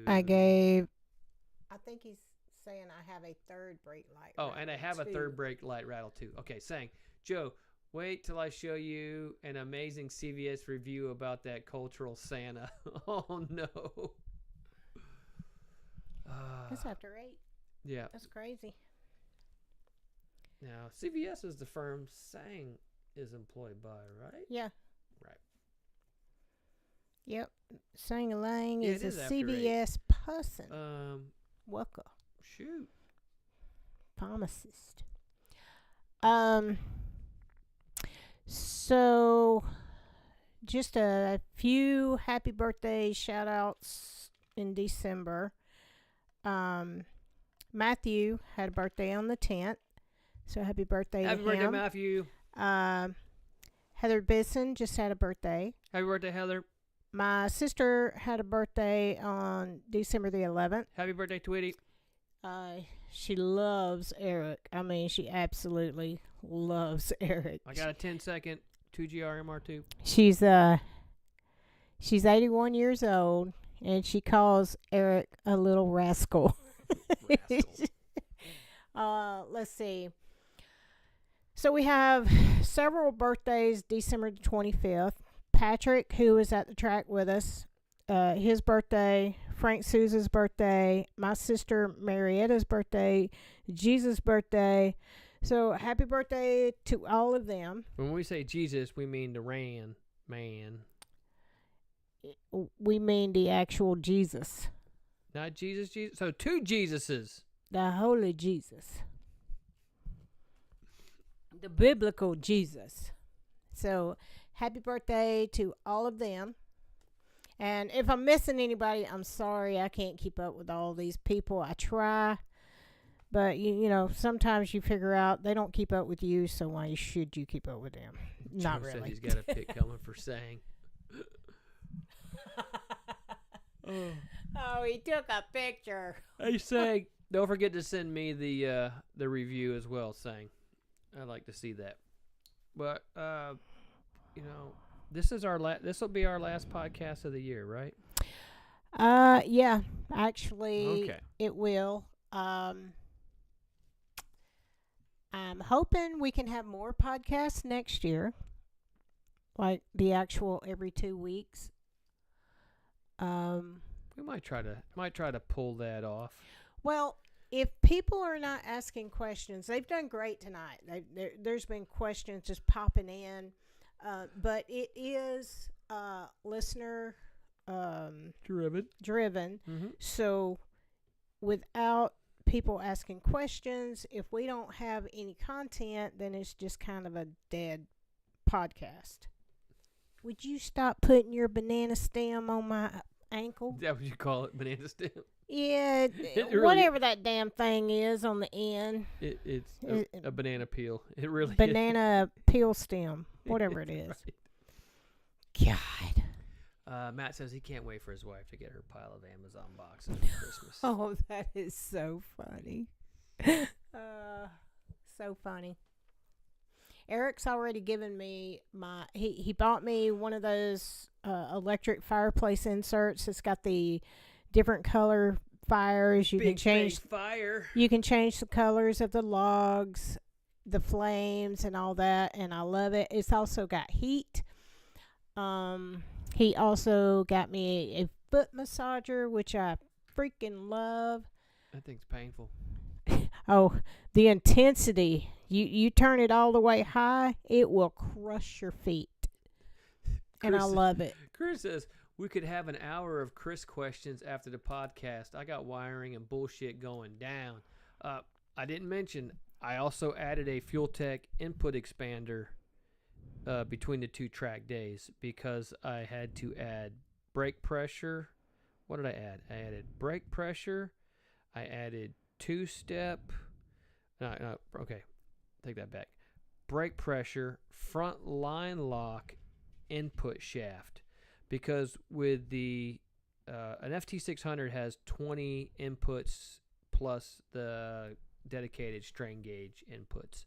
I think he's saying I have a third brake light.
Oh, and I have a third brake light rattle too. Okay, saying, Joe, wait till I show you an amazing CVS review about that cultural Santa. Oh, no.
That's after 8.
Yeah.
That's crazy.
Now, CVS is the firm Sang is employed by, right?
Yeah.
Right.
Yep. Sang-a-lang
Yeah,
is
it
a
is after
CVS person. Worker.
Shoot.
Pharmacist. So just a few happy birthday shout outs in December. Matthew had a birthday on the 10th. So happy birthday
Happy
to
birthday,
him.
Matthew.
Heather Bisson just had a birthday.
Happy birthday, Heather.
My sister had a birthday on December the 11th.
Happy birthday, Tweety.
She loves Eric. I mean, she absolutely loves Eric.
I got a 10-second 2GR MR2.
She's 81 years old, and she calls Eric a little rascal. Let's see. So we have several birthdays December the 25th. Patrick, who was at the track with us, his birthday, Frank Souza's birthday, my sister Marietta's birthday, Jesus' birthday. So happy birthday to all of them.
When we say Jesus, we mean the Ran man.
We mean the actual Jesus,
Not Jesus, Jesus. So 2 Jesuses.
the holy Jesus, the biblical Jesus. So happy birthday to all of them. And if I'm missing anybody, I'm sorry. I can't keep up with all these people. I try. But, you know, sometimes you figure out they don't keep up with you, so why should you keep up with them? Not
Joe said
really.
he's got a pic coming for saying.
Oh, he took a picture.
Hey, Sang, don't forget to send me the review as well, Sang. I'd like to see that. But, you know, this will be our last podcast of the year, right?
Yeah, actually,
Okay.
it will. I'm hoping we can have more podcasts next year, like the actual every 2 weeks.
We might try to pull that off.
Well, if people are not asking questions, they've done great tonight. There's been questions just popping in, but it is listener driven.
Mm-hmm.
So without people asking questions, if we don't have any content, then it's just kind of a dead podcast. Would you stop putting your banana stem on my ankle?
Is that what you call it, banana stem?
Yeah,
really-
whatever that damn thing is on the end.
It's a banana peel. It really is.
Banana peel stem, whatever it is.
Right.
God.
Matt says he can't wait for his wife to get her pile of Amazon boxes for Christmas.
Oh, that is so funny. So funny. Eric's already given me he bought me one of those electric fireplace inserts. It's got the different color fires. You can change
fire.
You can change the colors of the logs, the flames, and all that, and I love it. It's also got heat. He also got me a foot massager, which I freaking love.
That thing's painful.
Oh, the intensity. You turn it all the way high, it will crush your feet. And I love it.
Chris says we could have an hour of Chris questions after the podcast. I got wiring and bullshit going down. I didn't mention I also added a Fuel Tech input expander between the 2 track days because I had to add brake pressure. What did I add? I added brake pressure. I added 2-step. Okay, take that back. Brake pressure, front line lock, input shaft. Because with the an FT600 has 20 inputs plus the dedicated strain gauge inputs.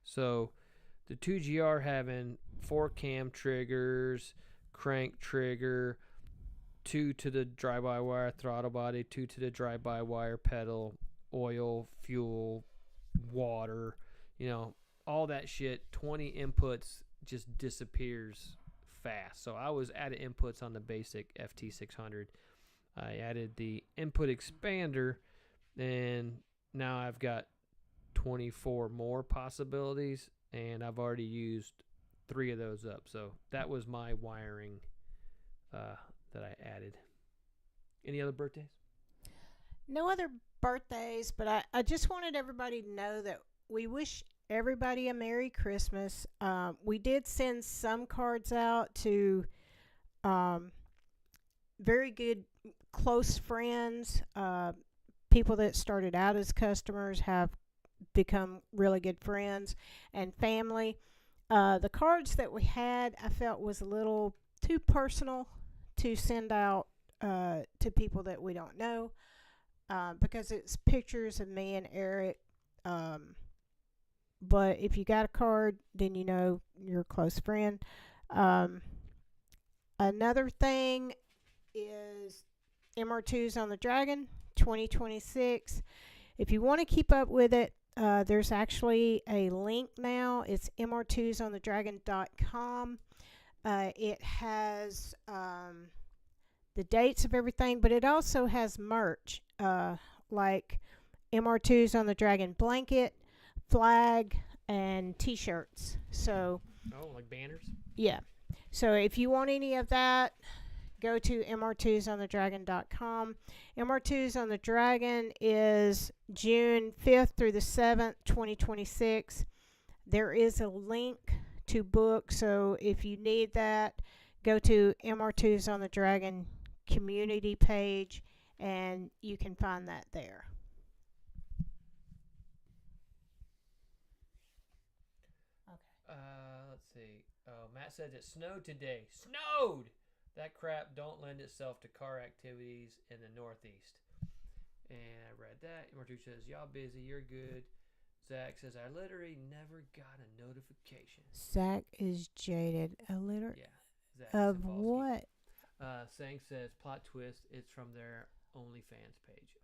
So the 2GR having 4 cam triggers, crank trigger, 2 to the drive-by-wire throttle body, 2 to the drive-by-wire pedal, oil, fuel, water, all that shit, 20 inputs just disappears fast. So I was added inputs on the basic FT600. I added the input expander, and now I've got 24 more possibilities, and I've already used 3 of those up. So that was my wiring that I added. Any other birthdays?
No other birthdays, but I just wanted everybody to know that we wish everybody a Merry Christmas. We did send some cards out to very good close friends. People that started out as customers have become really good friends and family. The cards that we had, I felt was a little too personal to send out to people that we don't know, because it's pictures of me and Eric. But if you got a card, then you know you're a close friend. Another thing is MR2s on the Dragon 2026. If you want to keep up with it, there's actually a link now. It's mr2sonthedragon.com. It has the dates of everything, but it also has merch, like MR2's on the Dragon blanket, flag, and T-shirts. So
Oh, like banners?
yeah. So if you want any of that, go to mr2sonthedragon.com. MR2s on the Dragon is June 5th through the 7th, 2026. There is a link to book, so if you need that, go to MR2s on the Dragon community page and you can find that there.
Let's see. Oh, Matt says it snowed today. Snowed! That crap don't lend itself to car activities in the Northeast. And I read that. Martu says, y'all busy, you're good. Zach says, I literally never got a notification.
Zach is jaded. A little
Yeah. Zach
of
Sapolsky.
what?
Sang says, plot twist, it's from their OnlyFans page.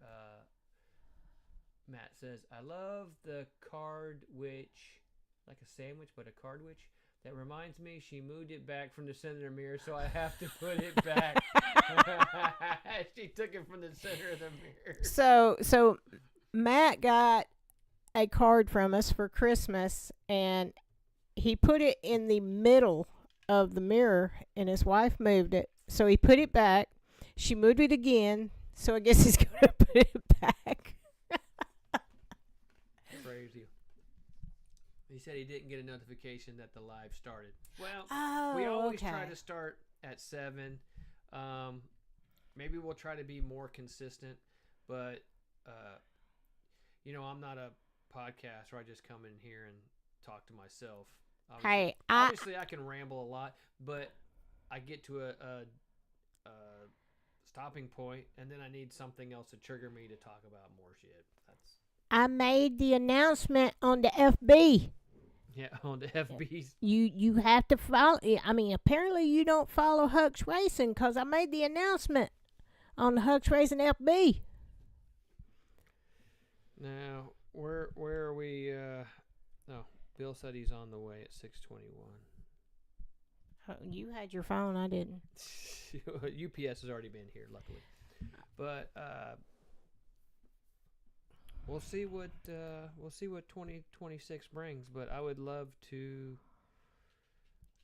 Matt says, I love the card witch, like a sandwich, but a card witch. That reminds me, she moved it back from the center of the mirror, so I have to put it back. She took it from the center of the mirror.
So Matt got a card from us for Christmas, and he put it in the middle of the mirror, and his wife moved it. So he put it back. She moved it again, so I guess he's going to put it back.
Crazy. He said he didn't get a notification that the live started. Well,
Oh,
we always
okay.
try to start at 7. Maybe we'll try to be more consistent, but I'm not a podcast where I just come in here and talk to myself.
Hey,
Obviously I can ramble a lot, but I get to a stopping point, and then I need something else to trigger me to talk about more shit.
I made the announcement on the FB.
Yeah, on the FBs.
You have to follow. I mean, apparently you don't follow Huck's Racing because I made the announcement on the Huck's Racing FB.
Now, where are we? No, Bill said he's on the way at 6:21.
You had your phone, I didn't.
UPS has already been here, luckily. But we'll see what 2026 brings. But I would love to.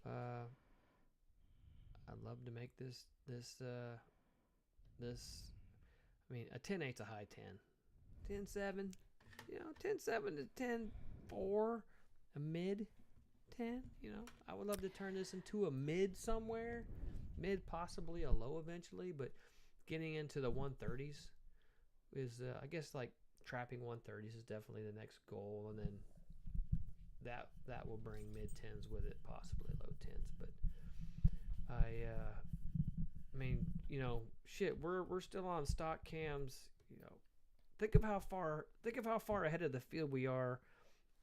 I'd love to make this. I mean, a 10.8's a high 10. 10.7, 10.7 to 10.4, a mid 10. I would love to turn this into a mid somewhere, mid possibly a low eventually, but getting into the 130s is, I guess, like trapping 130s is definitely the next goal, and then that will bring mid 10s with it, possibly low 10s. But I mean, shit, we're still on stock cams. Think of how far ahead of the field we are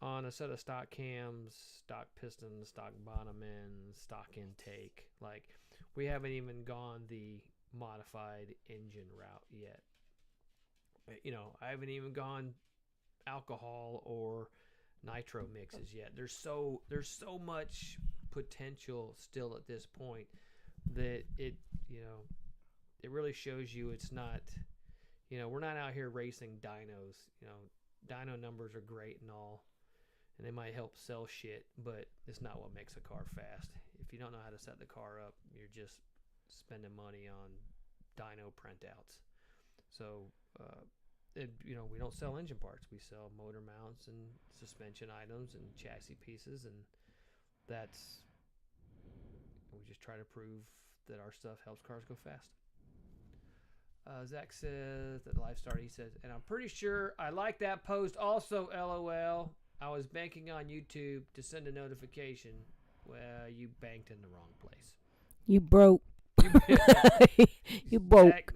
on a set of stock cams, stock pistons, stock bottom ends, stock intake. Like, we haven't even gone the modified engine route yet. I haven't even gone alcohol or nitro mixes yet. There's so much potential still at this point that it really shows you it's not, we're not out here racing dynos. Dyno numbers are great and all, and they might help sell shit, but it's not what makes a car fast. If you don't know how to set the car up, you're just spending money on dyno printouts. So, we don't sell engine parts. We sell motor mounts and suspension items and chassis pieces, and we just try to prove that our stuff helps cars go fast. Zach says that the live started. He says, and I'm pretty sure I like that post also, LOL. I was banking on YouTube to send a notification. Well, you banked in the wrong place.
You broke. You broke.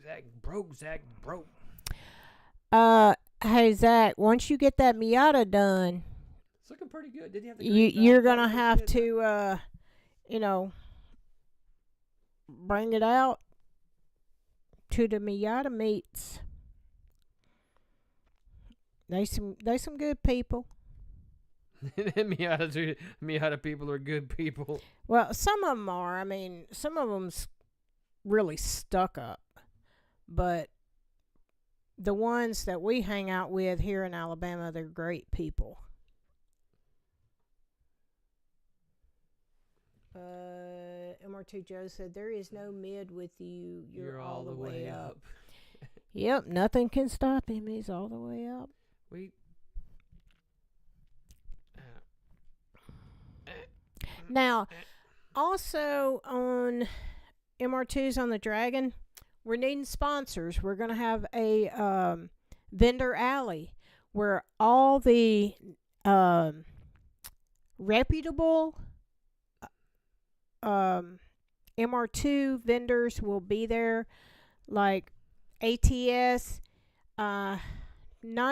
Zach broke.
Hey Zach, once you get that Miata done,
It's looking pretty good. Did you have the
you're gonna have to, bring it out to the Miata meets. They some good people.
Miata people are good people.
Well, some of them are. I mean, some of them's really stuck up, but the ones that we hang out with here in Alabama, they're great people. MR2 Joe said, there is no mid with you. You're all the way up. Yep, nothing can stop him. He's all the way up.
We.
Now, also on MR2s on the Dragon, we're needing sponsors. We're going to have a vendor alley where all the reputable MR2 vendors will be there, like ATS. Not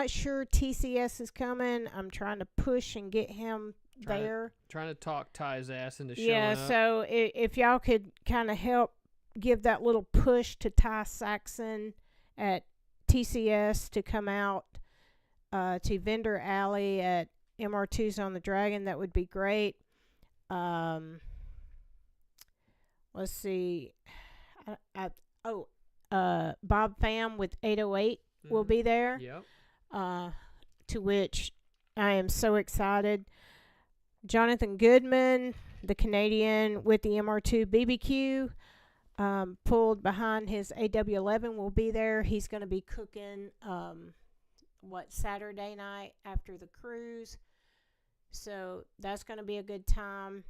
sure TCS is coming. I'm trying to push and get him there.
Trying to talk Ty's ass into showing
Yeah,
up.
so if y'all could kind of help give that little push to Ty Saxon at TCS to come out to Vendor Alley at MR2s on the Dragon, that would be great. Let's see. Bob Pham with 808 will be there.
Yep.
To which I am so excited. Jonathan Goodman, the Canadian with the MR2 BBQ, pulled behind his AW11, will be there. He's going to be cooking, Saturday night after the cruise. So that's going to be a good time.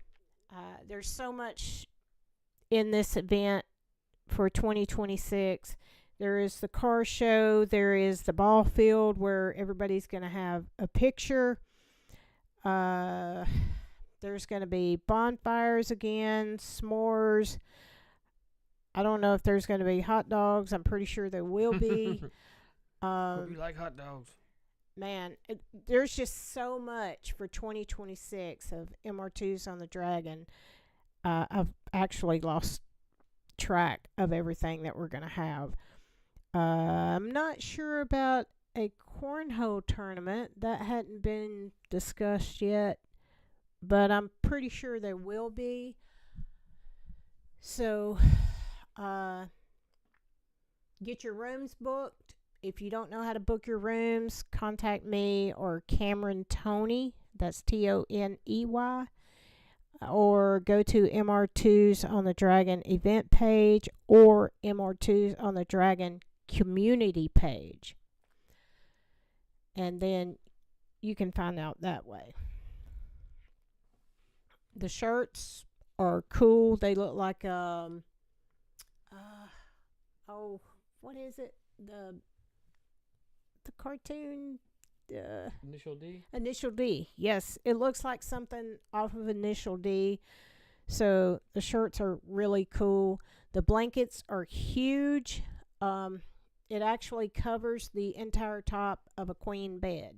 There's so much in this event for 2026. There is the car show. There is the ball field where everybody's going to have a picture. There's going to be bonfires again, s'mores. I don't know if there's going to be hot dogs. I'm pretty sure there will be.
Hope you like hot dogs.
Man, there's just so much for 2026 of MR2s on the Dragon. I've actually lost track of everything that we're going to have. I'm not sure about a cornhole tournament. That hadn't been discussed yet, but I'm pretty sure there will be. So, get your rooms booked. If you don't know how to book your rooms, contact me or Cameron Toney. That's Toney. Or go to MR2s on the Dragon event page or MR2s on the Dragon community page. And then you can find out that way. The shirts are cool. They look like what is it? The cartoon
Initial D?
Initial D. Yes, it looks like something off of Initial D. So the shirts are really cool. The blankets are huge. It actually covers the entire top of a queen bed.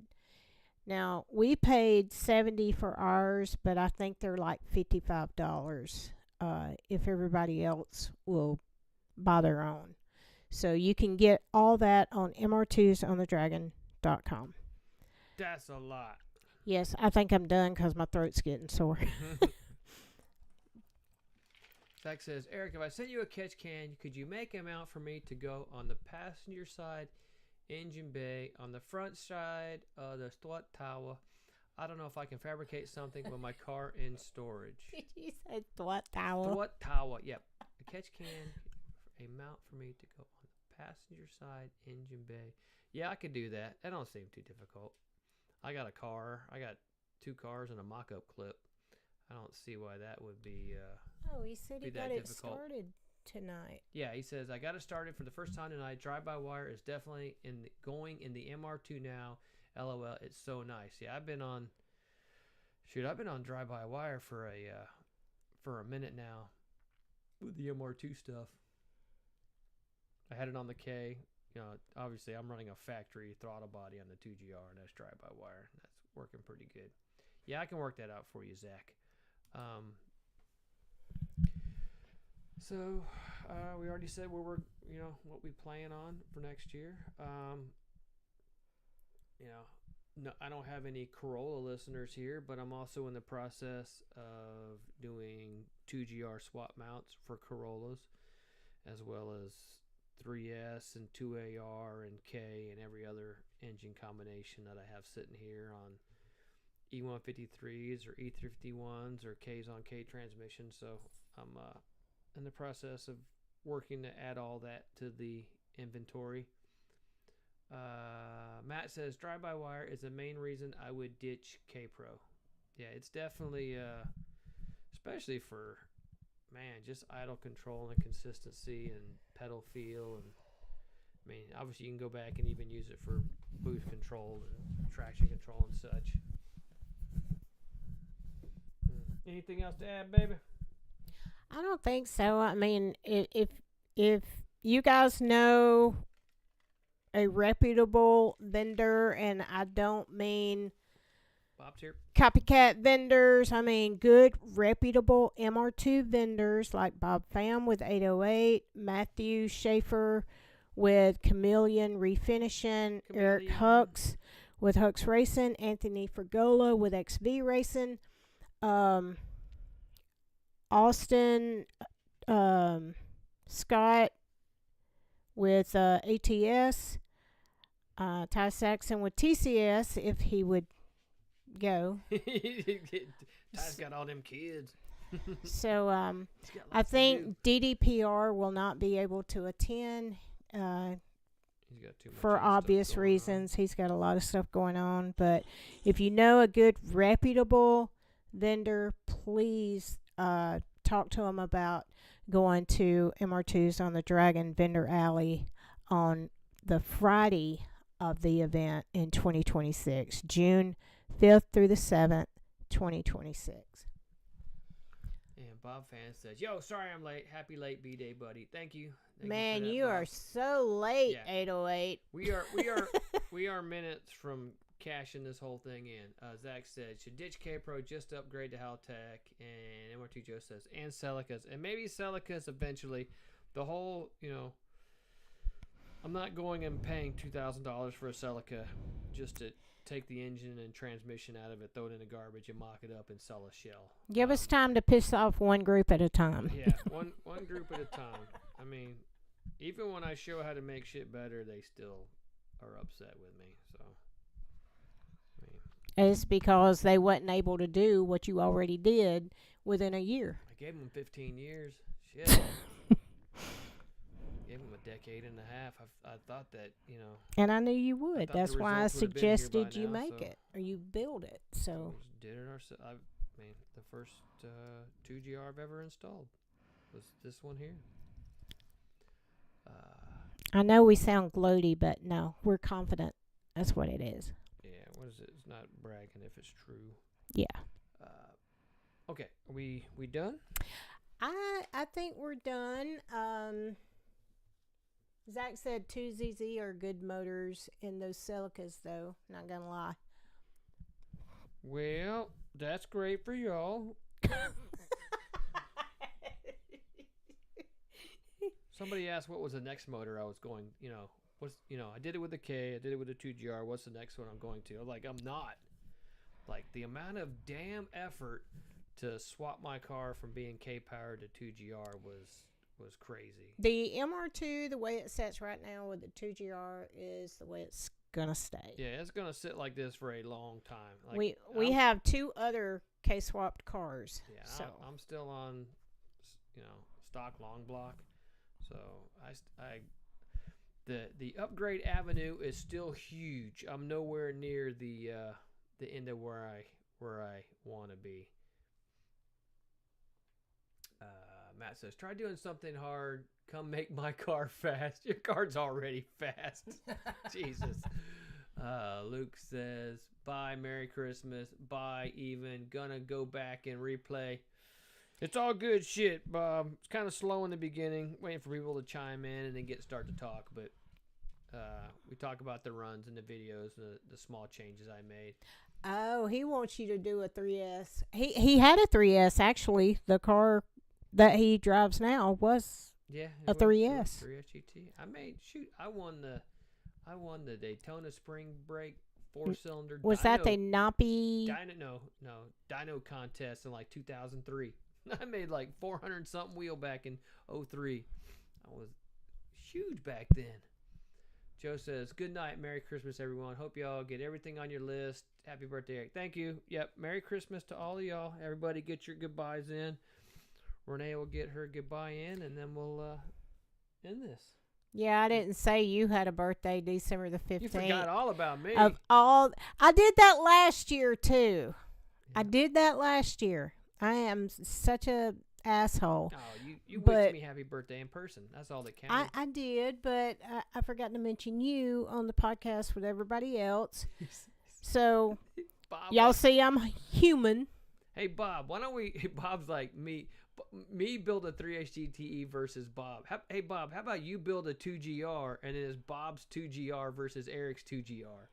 Now, we paid $70 for ours, but I think they're like $55 if everybody else will buy their own. So you can get all that on mr2sonthedragon.com.
That's a lot.
Yes, I think I'm done because my throat's getting sore.
Zach says, Eric, if I sent you a catch can, could you make a mount for me to go on the passenger side engine bay on the front side of the Stuart Tower? I don't know if I can fabricate something with my car in storage.
Did you say what tower?
Stuart Tower, yep. A catch can, a mount for me to go on the passenger side engine bay. Yeah, I could do that. That don't seem too difficult. I got a car. I got 2 cars and a mock-up clip. I don't see why that would be
he said he got it started tonight.
Yeah, he says, I got it started for the first time tonight. Drive-by-wire is definitely going in the MR2 now. LOL, it's so nice. Yeah, I've been on drive-by-wire for a minute now with the MR2 stuff. I had it on the K. You know, obviously I'm running a factory throttle body on the 2GR, and that's drive-by-wire. That's working pretty good. Yeah, I can work that out for you, Zach. So we already said what we plan on for next year. no, I don't have any Corolla listeners here, but I'm also in the process of doing 2GR swap mounts for Corollas, as well as 3S and 2AR and K and every other engine combination that I have sitting here on E153s or E51s or Ks on K transmissions. So I'm in the process of working to add all that to the inventory. Matt says drive-by-wire is the main reason I would ditch K-Pro. Yeah, it's definitely, especially for, man, just idle control and consistency and pedal feel. And I mean, obviously you can go back and even use it for boost control and traction control and such. Anything else to add, baby?
I don't think so. I mean, if you guys know a reputable vendor, and I don't mean
Bob's here.
copycat vendors, I mean good reputable MR2 vendors like Bob Pham with 808, Matthew Schaefer with Chameleon Refinishing, Eric
Chameleon.
Hux with Hux Racing, Anthony Fergola with XV Racing, Austin Scott with ATS, Ty Saxon with TCS if he would go.
Ty's got all them kids.
So
He's got
I
lots to
think DDPR will not be able to attend
do. He's got too much
for
other stuff
obvious
going on.
reasons. He's got a lot of stuff going on. But if you know a good reputable vendor, please talk to him about going to MR2s on the Dragon Vendor Alley on the Friday of the event in 2026, June 5th through the 7th, 2026.
And Bob Fan says, "Yo, sorry I'm late. Happy late B-Day, buddy. Thank you. Thank
Man,
for that,
you
Bob.
are so late,
Yeah.
808.
We are minutes from cashing this whole thing in." Zach said, "Should ditch K-Pro, just upgrade to Haltech." And MRT Joe says, "And Celicas, and maybe Celicas eventually." The whole, I'm not going and paying $2,000 for a Celica just to take the engine and transmission out of it, throw it in the garbage, and mock it up and sell a shell.
Give us time to piss off one group at a time.
Yeah, one group at a time. I mean, even when I show how to make shit better, they still are upset with me. So, I mean,
It's because they wasn't able to do what you already did within a year.
I gave them 15 years. Shit. Gave them a decade and a half. I thought that,
And I knew you would.
thought the
That's why I
results would have been here by
suggested you
now,
make
so-
it or you build it.
we
So
just did it ourselves. I mean, the first 2GR I've ever installed was this one here.
I know we sound gloaty, but no, we're confident. That's what it is.
Yeah, what is it? It's not bragging if it's true.
Yeah.
Okay, are we done?
I think we're done. Zach said 2ZZ are good motors in those Celicas, though. Not gonna lie.
Well, that's great for y'all. Somebody asked what was the next motor I was going, I did it with the K, I did it with the 2GR. What's the next one I'm going to? I'm like, I'm not. Like, the amount of damn effort to swap my car from being K-powered to 2GR was crazy.
The MR2, the way it sets right now with the 2GR, is the way it's gonna stay.
Yeah, it's going to sit like this for a long time. Like,
we
I'm-
have two other K-swapped cars.
Yeah,
so
I'm still on, stock long block. So the upgrade avenue is still huge. I'm nowhere near the end of where I want to be. Matt says, "Try doing something hard. Come make my car fast. Your car's already fast." Jesus. Luke says, "Bye, Merry Christmas. Bye, even. Gonna go back and replay." It's all good shit, Bob. It's kind of slow in the beginning, waiting for people to chime in and then start to talk. But we talk about the runs and the videos, the small changes I made.
Oh, he wants you to do a 3S. He had a 3S actually. The car that he drives now was
Yeah,
A
it was
3S.
3S GT. I won the Daytona Spring Break 4-cylinder.
Was that the Nappy?
Dyno contest in like 2003. I made like 400 something wheel back in '03. I was huge back then. Joe says, "Good night, Merry Christmas, everyone. Hope y'all get everything on your list. Happy birthday, Eric." Thank you. Yep, Merry Christmas to all of y'all. Everybody, get your goodbyes in. Renee will get her goodbye in, and then we'll end this.
Yeah, I didn't say you had a birthday December the 15th.
You forgot all about me.
I did that last year too. I
Yeah.
did that last year. I am such a asshole.
Oh, you
but-
wished me happy birthday in person. That's all that counted.
I did, but I forgot to mention you on the podcast with everybody else. So
Bob,
y'all see I'm human.
hey Bob, why don't we? Bob's like me build a 3HGTE versus Bob. Hey Bob, how about you build a 2GR and it is Bob's 2GR versus Eric's 2GR?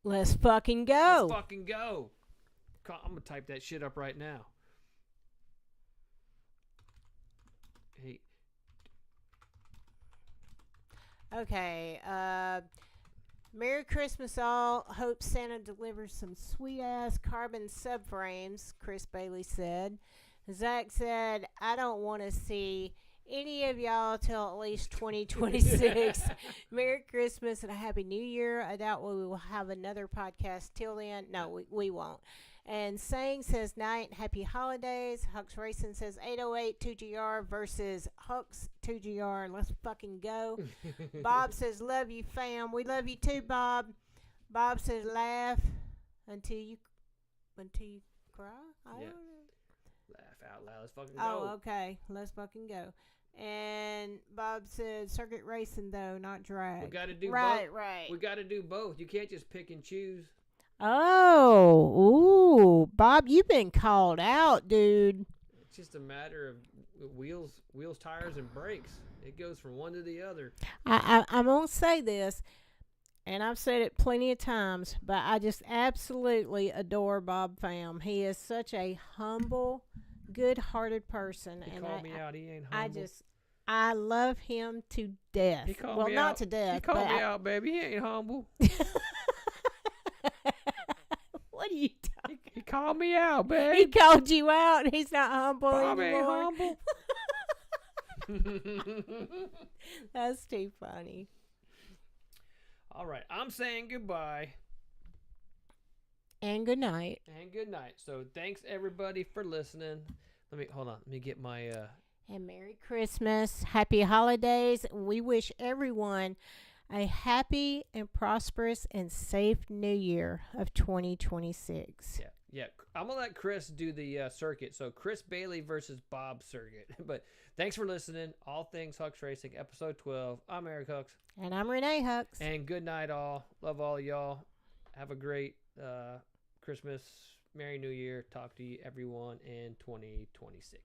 Let's fucking go.
Let's fucking go. I'm gonna type that shit up right now. Hey,
Okay. Merry Christmas, all. Hope Santa delivers some sweet ass carbon subframes, Chris Bailey said. Zach said, I don't want to see any of y'all till at least 2026. Merry Christmas and a Happy New Year. I doubt we will have another podcast till then. No, we won't. And Sang says, night, happy holidays. Hux Racing says, 808 2GR versus Hux 2GR. Let's fucking go. Bob says, love you, fam. We love you too, Bob. Bob says, laugh until you cry. I
Yeah.
don't know.
laugh out loud. Let's fucking
Oh,
go.
okay. Let's fucking go. And Bob said, circuit racing though, not drag.
We gotta do
right,
both.
right.
We gotta do both. You can't just pick and choose.
Oh, ooh, Bob, you've been called out, dude.
It's just a matter of wheels, tires, and brakes. It goes from one to the other.
I'm gonna say this, and I've said it plenty of times, but I just absolutely adore Bob Pham. He is such a humble, good-hearted person,
He
and
called me out. He ain't
I
humble.
I love him to death.
He called
Well,
me
not
out.
to death.
He called
but
me out, baby. He ain't humble.
What are you talking?
He called me out,
He
babe.
called you out. He's not humble
Bob ain't
anymore.
humble.
That's too funny.
All right, I'm saying goodbye
And good night.
and good night. So thanks everybody for listening. Hold on. Let me get my
And Merry Christmas. Happy holidays. We wish everyone a happy and prosperous and safe new year of 2026.
yeah. I'm gonna let Chris do the circuit. So Chris Bailey versus Bob Circuit. But thanks for listening. All Things Hux Racing, episode 12. I'm Eric Hux,
And I'm Renee Hux.
and good night, all. Love all y'all. Have a great Christmas, Merry New Year. Talk to you everyone in 2026.